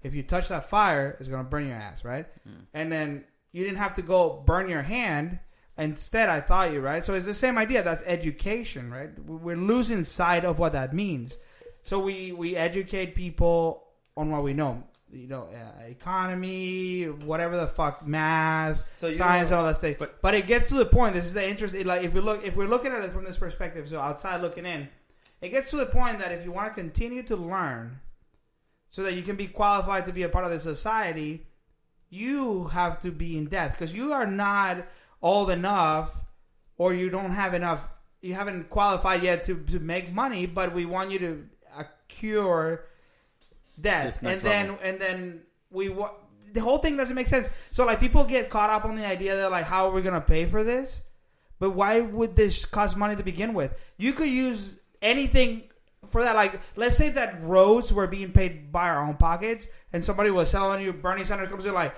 If you touch that fire, it's going to burn your ass, right? And then you didn't have to go burn your hand. Instead, I taught you, right? So it's the same idea. That's education, right? We're losing sight of what that means. So we educate people on what we know. Economy, whatever the fuck, math, science, all that stuff. But it gets to the point. This is the interest. Like if we're looking at it from this perspective, so outside looking in. It gets to the point that if you want to continue to learn so that you can be qualified to be a part of the society, you have to be in debt because you are not old enough or you don't have enough qualified yet to make money, but we want you to cure debt, This and next then level. and then the whole thing doesn't make sense. So like people get caught up on the idea that like how are we gonna pay for this? But why would this cost money to begin with? You could use anything for that. Like let's say that roads were being paid by our own pockets, and somebody was telling you, Bernie Sanders comes in like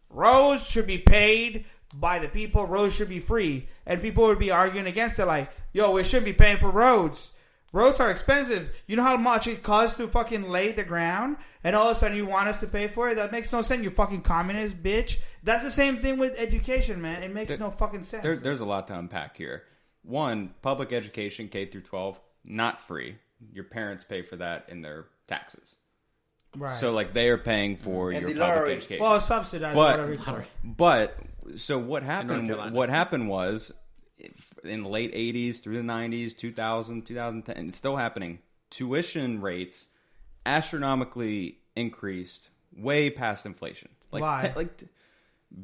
roads should be paid by the people, roads should be free, and people would be arguing against it like, yo, we shouldn't be paying for roads. Roads are expensive. You know how much it costs to fucking lay the ground? And all of a sudden you want us to pay for it? That makes no sense, you fucking communist bitch. That's the same thing with education, man. It makes no fucking sense. There's a lot to unpack here. One, public education, K through 12, not free. Your parents pay for that in their taxes. Right. So, like, they are paying for And your the public lottery. education. well, subsidized But- whatever you call it. But so what North happened? Carolina. What happened was in the late '80s through the '90s, 2000, 2010, it's still happening. Tuition rates astronomically increased, way past inflation. Why?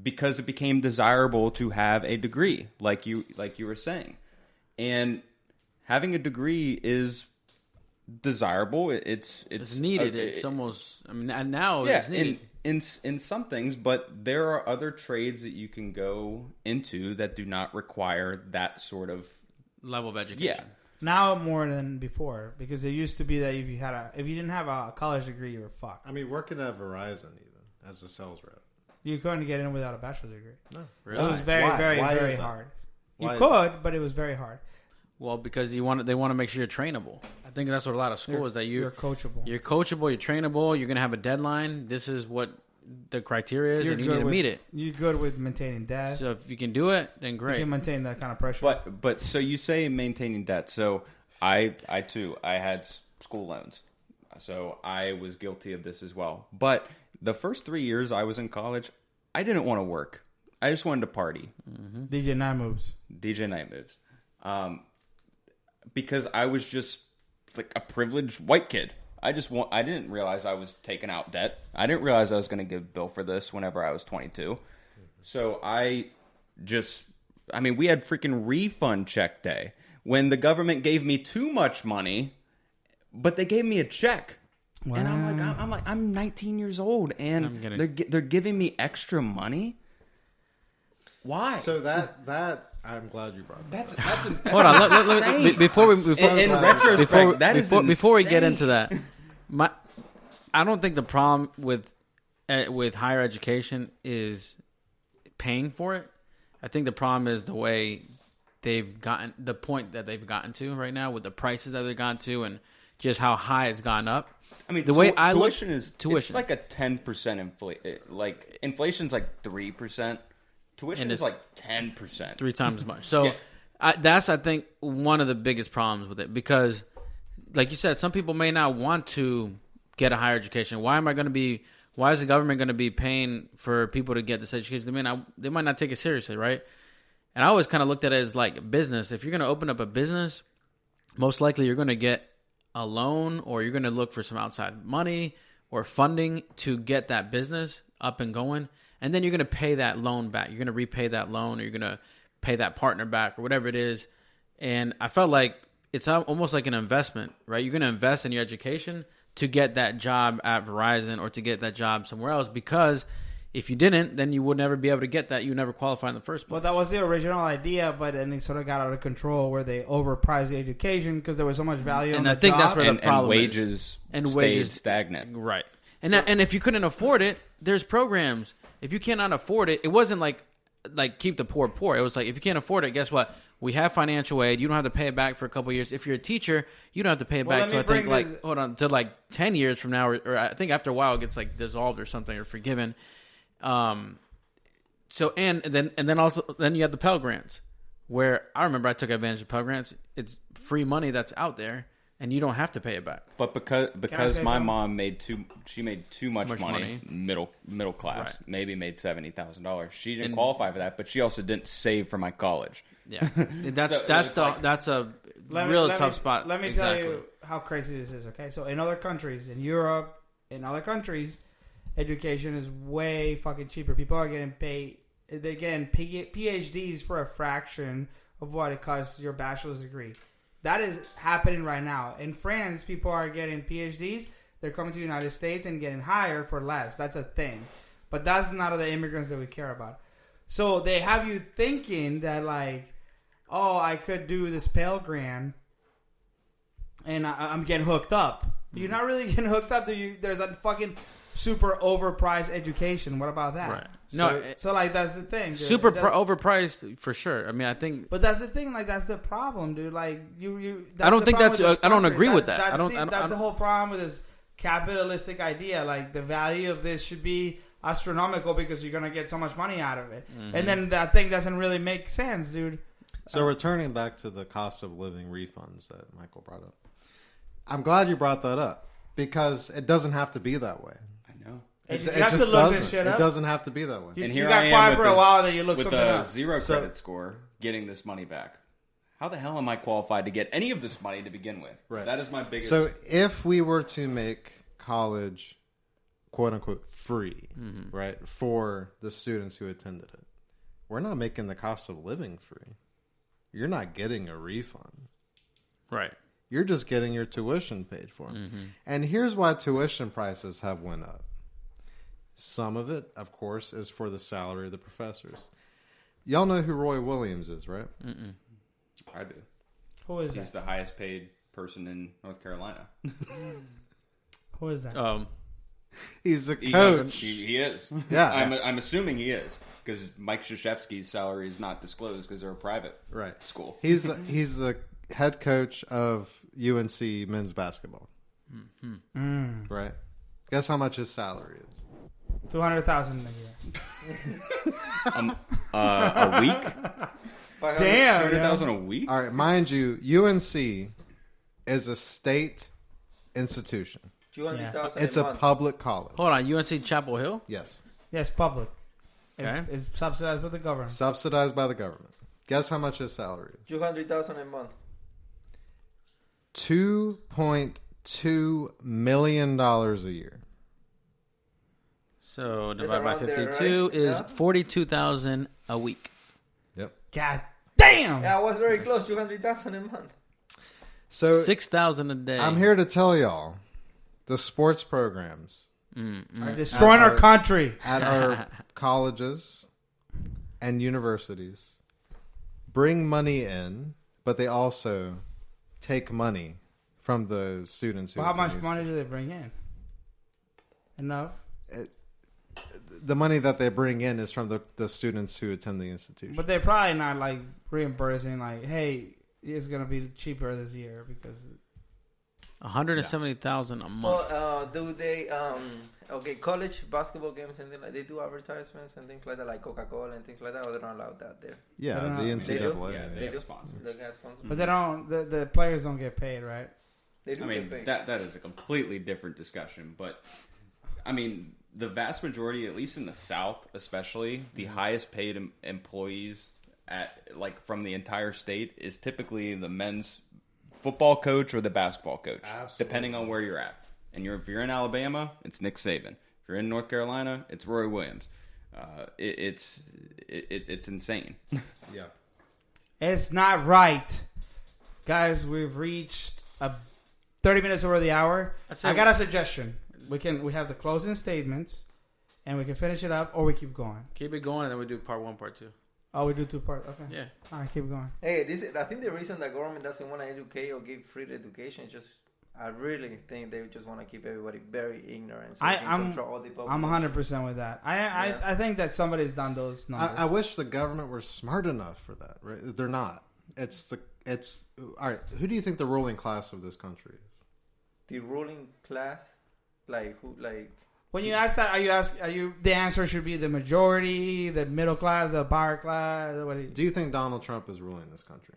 Because it became desirable to have a degree, like you were saying, and having a degree is desirable. It's needed. It's almost. I mean, and now it's needed. in some things, but there are other trades that you can go into that do not require that sort of Level of education. Now more than before, because it used to be that if you didn't have a college degree, you were fucked. I mean, working at Verizon even as a sales rep. You couldn't get in without a bachelor's degree. No, Really? It was very, Why? very, Why very is that? hard. Why You is could, but it was very hard. Well, because they want to make sure you're trainable. I think that's what a lot of schools that You're coachable. you're coachable, you're trainable, you're gonna have a deadline. This is what the criteria is, and you need to meet it. You're good with maintaining debt. So if you can do it, then You great. can maintain that kind of pressure. But so you say maintaining debt. So I too had school loans. So I was guilty of this as well. But the first 3 years I was in college, I didn't want to work. I just wanted to party. DJ Nine Moves. DJ Night Moves. Because I was just like a privileged white kid. I didn't realize I was taking out debt. I didn't realize I was going to give a bill for this whenever I was 22. So we had freaking refund check day when the government gave me too much money, but they gave me a check. Wow. And I'm 19 years old and they're giving me extra money. Why? So that I'm glad you brought that. That's Hold on, before we in retrospect, that is before we get insane. into that, I don't think the problem with higher education is paying for it. I think the problem is the way they've gotten the point that they've gotten to right now with the prices that they've gotten to and just how high it's gone up. I mean, the way I look, tuition is tuition. It's like a 10% inflation. Like inflation's like 3%. Tuition And is it's like 10%. 3 times as much. So Yeah. that's, I think, one of the biggest problems with it because, like you said, some people may not want to get a higher education. Why is the government going to be paying for people to get this education? They might not take it seriously, right? And I always kind of looked at it as like business. If you're going to open up a business, most likely you're going to get a loan or you're going to look for some outside money or funding to get that business up and going. And then you're going to pay that loan back. You're going to repay that loan or you're going to pay that partner back or whatever it is. And I felt like it's almost like an investment, right? You're going to invest in your education to get that job at Verizon or to get that job somewhere else because if you didn't, then you would never be able to get that. You would never qualify in the first place. Well, that was the original idea, but then it sort of got out of control where they overpriced the education because there was so much value And in I the think job. that's where the problem is. wages And stayed wages- stagnant. Right. And if you couldn't afford it, there's programs. If you cannot afford it, it wasn't like keep the poor poor. It was like if you can't afford it, guess what? We have financial aid. You don't have to pay it back for a couple of years. If you're a teacher, you don't have to pay it Well, back let to me I think bring this- 10 years from now, or I think after a while it gets like dissolved or something or forgiven. So and then also you have the Pell Grants, where I remember I took advantage of Pell Grants. It's free money that's out there, and you don't have to pay it back. But because say my something? mom made too much Much money, money. middle class, Right. maybe made $70,000. She didn't And- qualify for that, but she also didn't save for my college. Yeah, that's So that's it's the like- that's a Let real me- tough spot. Let me exactly. tell you how crazy this is, okay? So in other countries, in Europe, in other countries, education is way fucking cheaper. People are getting paid. They're getting PhDs for a fraction of what it costs your bachelor's degree. That is happening right now. In France, people are getting PhDs. They're coming to the United States and getting hired for less. That's a thing. But that's not the immigrants that we care about. So they have you thinking that, like, oh, I could do this Pell Grant and I'm getting hooked up. You're not really getting hooked up. There's a fucking super overpriced education. What about that? Right. No, So like, that's the thing. Dude. super overpriced for sure. I mean, I think. But that's the thing. Like, that's the problem, dude. Like, you. I don't think that's. I don't agree with that. That's that's the whole problem with this capitalistic idea. Like, the value of this should be astronomical because you're gonna get so much money out of it, and then that thing doesn't really make sense, dude. So returning back to the cost of living refunds that Michael brought up, I'm glad you brought that up because it doesn't have to be that way. I know. And It you have to just look this doesn't. shit up. It doesn't have to be that way. You And here got I am quiet with for a this- while, then you look with something a up. zero credit score, getting this money back. How the hell am I qualified to get any of this money to begin with? Right. That is my biggest. So if we were to make college, quote unquote, free, right, for the students who attended it, we're not making the cost of living free. You're not getting a refund. Right. You're just getting your tuition paid for. And here's why tuition prices have went up. Some of it, of course, is for the salary of the professors. Y'all know who Roy Williams is, right? I do. Who is He's that? the highest paid person in North Carolina. Who is that? He's a He- coach. He is. Yeah. I'm assuming he is because Mike Krzyzewski's salary is not disclosed because they're a private Right. school. He's the head coach of UNC men's basketball. Right. Guess how much his salary is? 200,000 a year. A week? Damn. 200,000 a week? All right, mind you, UNC is a state institution. 200,000 It's a a month. public college. Hold on, UNC Chapel Hill. Yes. Yes, public. Okay. It's subsidized by the government. Subsidized by the government. Guess how much his salary is? 200,000 a month. $2.2 million a year. So It's divided by around there, 52 right? is Yeah. 42,000 a week. Yep. God damn. Yeah, I was very close. 200,000 a month. So 6,000 a day. I'm here to tell y'all the sports programs Are destroying our country. at our colleges and universities bring money in, but they also take money from the students. Who Well, how attend much these- money do they bring in? Enough? The money that they bring in is from the students who attend the institution. But they're probably not like reimbursing, like, hey, it's going to be cheaper this year because 170,000 a month. Well, do they, college basketball games and things like they do advertisements and things like that, like Coca-Cola and things like that, or they don't allow that there? yeah, I don't the know. They do? NCAA. Yeah, They they have do? sponsors. They got sponsors. but they don't. The players don't get paid, right? They do I mean, get paid. that is a completely different discussion. But, I mean, the vast majority, at least in the South especially, the highest paid employees from the entire state is typically the men's football coach or the basketball coach, depending on where you're at. And if you're in Alabama, it's Nick Saban. If you're in North Carolina, it's Roy Williams. It's insane. Yeah. It's not right. Guys, we've reached 30 minutes over the hour. I got a suggestion. We have the closing statements, and we can finish it up, or we keep going. Keep it going, and then we do part 1, part 2. Oh, we do 2 parts. Okay. Yeah. All right, keep going. Hey, I think the reason the government doesn't want to educate or give free education is just, I really think they just want to keep everybody very ignorant. So they can control all the I'm population. 100% with that. Yeah. I think that somebody's done those numbers. I wish the government were smart enough for that. Right? They're not. It's all right. Who do you think the ruling class of this country is? The ruling class, like who, like When you ask that, the answer should be the majority, the middle class, the power class. What do you, Do you think Donald Trump is ruling this country?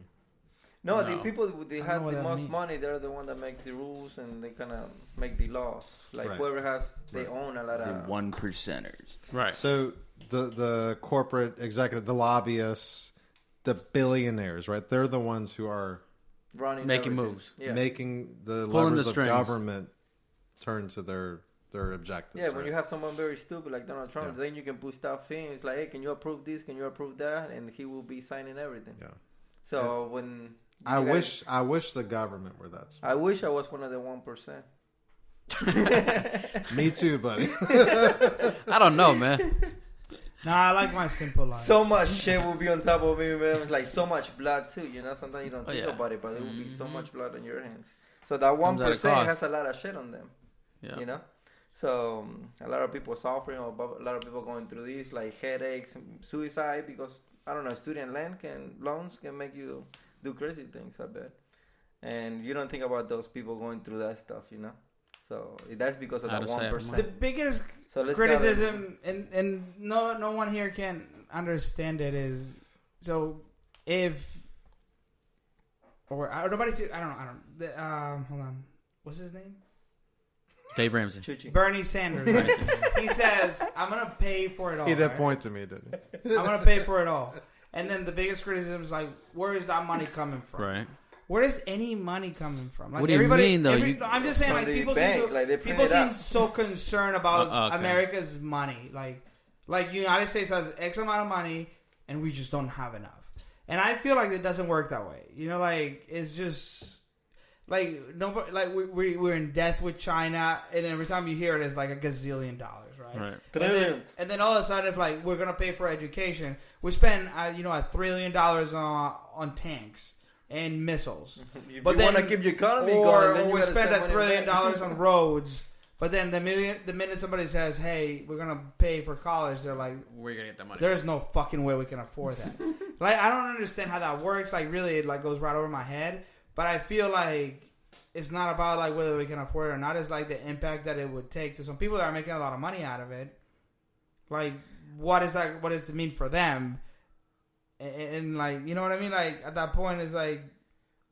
no, No. the people they I have know what the that most means. money. They're the one that make the rules and they kind of make the laws. Like Right. whoever has, they Right. own a lot The of. 1%ers. Right. So the corporate executive, the lobbyists, the billionaires, right? They're the ones who are Running Making everything. moves. Yeah. making the Pulling levers the of strings. government turn to their objectives. Yeah, when right? you have someone very stupid like Donald Trump, Yeah. then you can put stuff in. It's like, hey, can you approve this? Can you approve that? And he will be signing everything. Yeah. So when I you guys- wish the government were that smart. I wish I was one of the 1%. Me too, buddy. I don't know, man. Nah, I like my simple life. So much shit will be on top of me, man. It's like so much blood too. You know, sometimes you don't Oh, think yeah. about it, but there will be so Mhm. much blood on your hands. So that Comes at a 1% cost. has a lot of shit on them. Yeah. You know, so a lot of people suffering, or a lot of people going through this, like headaches, suicide, because I don't know, student loans can make you do crazy things. I bet, and you don't think about those people going through that stuff, you know. So that's because of How that to save 1%. The biggest So let's criticism, and no one here can understand it, is so if nobody. I don't know. Hold on. What's his name? Dave Ramsey. Chuchi. Bernie Sanders. He says, "I'm gonna pay for it all." He did right? point to me, didn't he? I'm gonna pay for it all. And then the biggest criticism is like, where is that money coming from? Right. Where is any money coming from? Like What do you mean, though? I'm just saying, From like the people bank, seem to, like, they print people it seem out. so concerned about Okay. America's money. Like United States has X amount of money, and we just don't have enough. And I feel like it doesn't work that way. You know, like it's just like nobody, like we're in debt with China, and every time you hear it, it's like $1 gazillion, right? Right. And then all of a sudden, if like we're gonna pay for education, we spend $1 trillion on tanks and missiles. If But you then, want to keep your economy or going, then you we gotta spend $1 money trillion back. on roads. But then the minute somebody says, "Hey, we're gonna pay for college," they're like, Where you gonna get that money? "There's no fucking way we can afford that." Like I don't understand how that works. Like really, it like goes right over my head. But I feel like it's not about like whether we can afford it or not. It's like the impact that it would take to some people that are making a lot of money out of it. Like what is that? What does it mean for them? And like you know what I mean? Like at that point, it's like,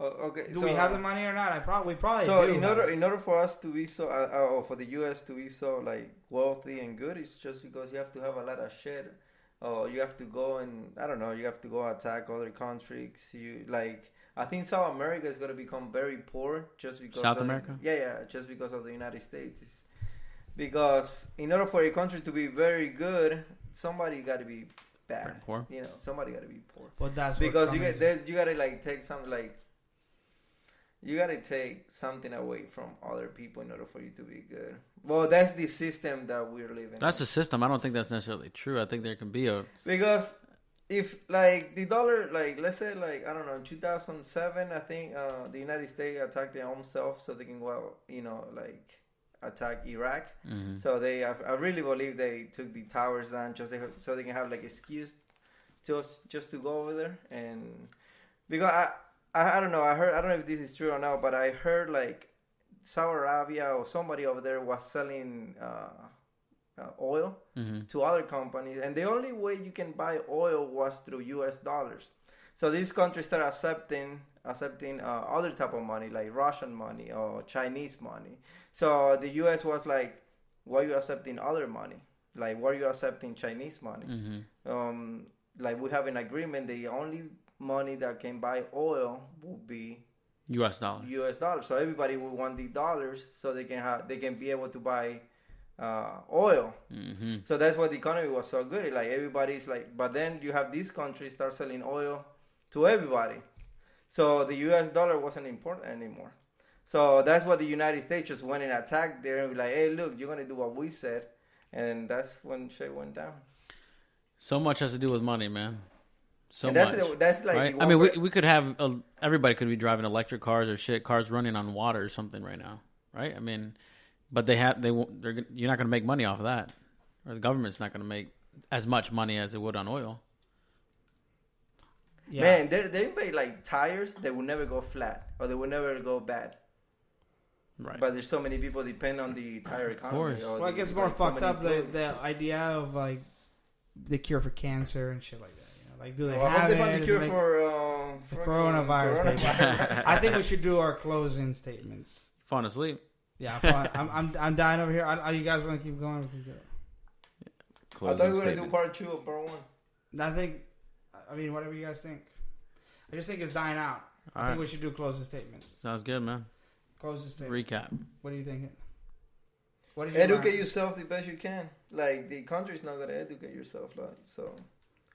Okay. do we have the money or not? We probably So do. in order for us to be so, or for the U.S. to be so like wealthy and good, it's just because you have to have a lot of shit. Or you have to go and I don't know, you have to go attack other countries. You like, I think South America is gonna become very poor just because South of, America? Yeah, just because of the United States. Because in order for a country to be very good, somebody got to be bad. Very poor. You know, somebody got to be poor. But that's Because what you gotta like take something like. You gotta take something away from other people in order for you to be good. Well, that's the system that we're living. That's in. the system. I don't think that's necessarily true. I think there can be a Because if like the dollar, like let's say like I don't know, in 2007, I think the United States attacked their own self so they can go out, you know, like attack Iraq. Mhm. So I really believe they took the towers down so they can have like excuse just to go over there. And because I don't know, I don't know if this is true or not, but I heard like Saudi Arabia or somebody over there was selling oil Mhm. to other companies, and the only way you can buy oil was through U.S. dollars. So these countries start accepting other type of money, like Russian money or Chinese money. So the U.S. was like, "Why are you accepting other money? Like, why are you accepting Chinese money?" Mhm. Like we have an agreement. The only money that can buy oil will be U.S. dollar. U.S. dollars. So everybody will want the dollars so they can be able to buy oil. Mhm. So that's why the economy was so good. Like everybody's like, but then you have these countries start selling oil to everybody. So the U.S. dollar wasn't important anymore. So that's why the United States just went and attacked there and be like, hey, look, you're gonna do what we said, and that's when shit went down. So much has to do with money, man. So And much. that's like Right? the I mean, one we could have everybody could be driving electric cars or cars running on water or something right now, right? I mean, but you're not going to make money off of that, or the government's not going to make as much money as it would on oil. Yeah. Man, they made like tires that will never go flat or they will never go bad. Right. But there's so many people depend on the tire economy. course. or Well, it the- gets more like, so fucked many up employees. the idea of like the cure for cancer and shit like that. You know, like do they Well, I hope have they it? find the Does cure it make- for the fucking coronavirus, baby. coronavirus. I think we should do our closing statements. Falling asleep. Yeah, I'm dying over here. Are you guys want to keep going? We can go. I Closing thought we were gonna do statement. part 2 of part 1. I think, I mean, whatever you guys think. I just think it's dying out. I All think right. we should do closing statements. Sounds good, man. Closing statement. Recap. What are you thinking? What did you Educate learn? yourself the best you can. Like the country's not gonna educate yourself, like so.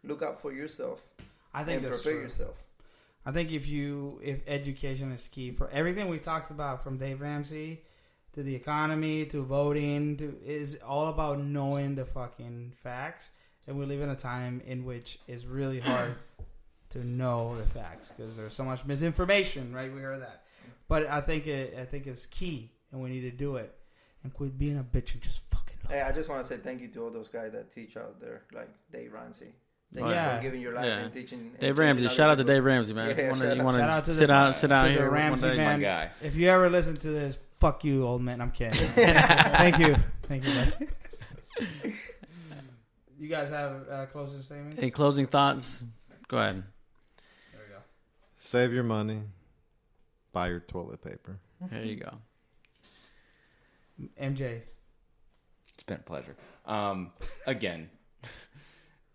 Look out for yourself I think and that's prepare true. yourself. I think if education is key for everything we talked about, from Dave Ramsey to the economy to voting, is all about knowing the fucking facts. And we live in a time in which it's really hard to know the facts because there's so much misinformation, right? We heard that, but I think it's key, and we need to do it and quit being a bitch and just fucking. Hey, I just want to say thank you to all those guys that teach out there, like Dave Ramsey. Thank you Yeah. for giving your life and teaching. Dave Ramsey, shout out to Dave Ramsey, man. Yeah, You want shout out to to sit down to here the Ramsey one day. man. My guy. If you ever listen to this, fuck you, old man. I'm kidding. Thank you, buddy. You guys have closing statements? Any closing thoughts? Go ahead. There we go. Save your money. Buy your toilet paper. There you go. MJ. It's been a pleasure. Again,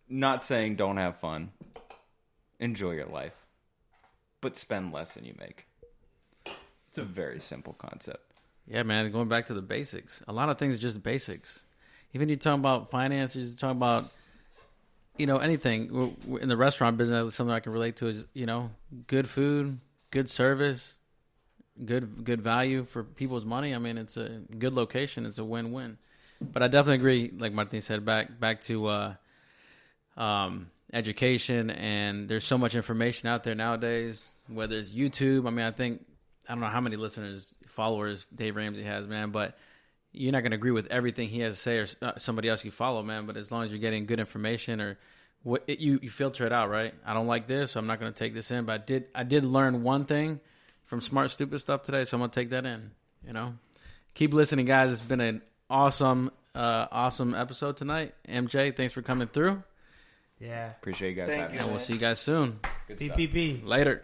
not saying don't have fun. Enjoy your life. But spend less than you make. It's a very simple concept. Yeah, man, going back to the basics. A lot of things are just basics. Even you talking about finances, you talking about, anything. In the restaurant business, something I can relate to is, good food, good service, good value for people's money. I mean, it's a good location. It's a win-win. But I definitely agree, like Martin said, back to education. And there's so much information out there nowadays, whether it's YouTube. I mean, I don't know how many followers Dave Ramsey has, man, but you're not going to agree with everything he has to say or somebody else you follow, man. But as long as you're getting good information or you filter it out, right? I don't like this, so I'm not going to take this in. But I did learn one thing from Smart Stupid Stuff today, so I'm going to take that in, Keep listening, guys. It's been an awesome episode tonight. MJ, thanks for coming through. Yeah. Appreciate you guys Thank having you. me. And we'll see you guys soon. Good stuff. PPP. Later.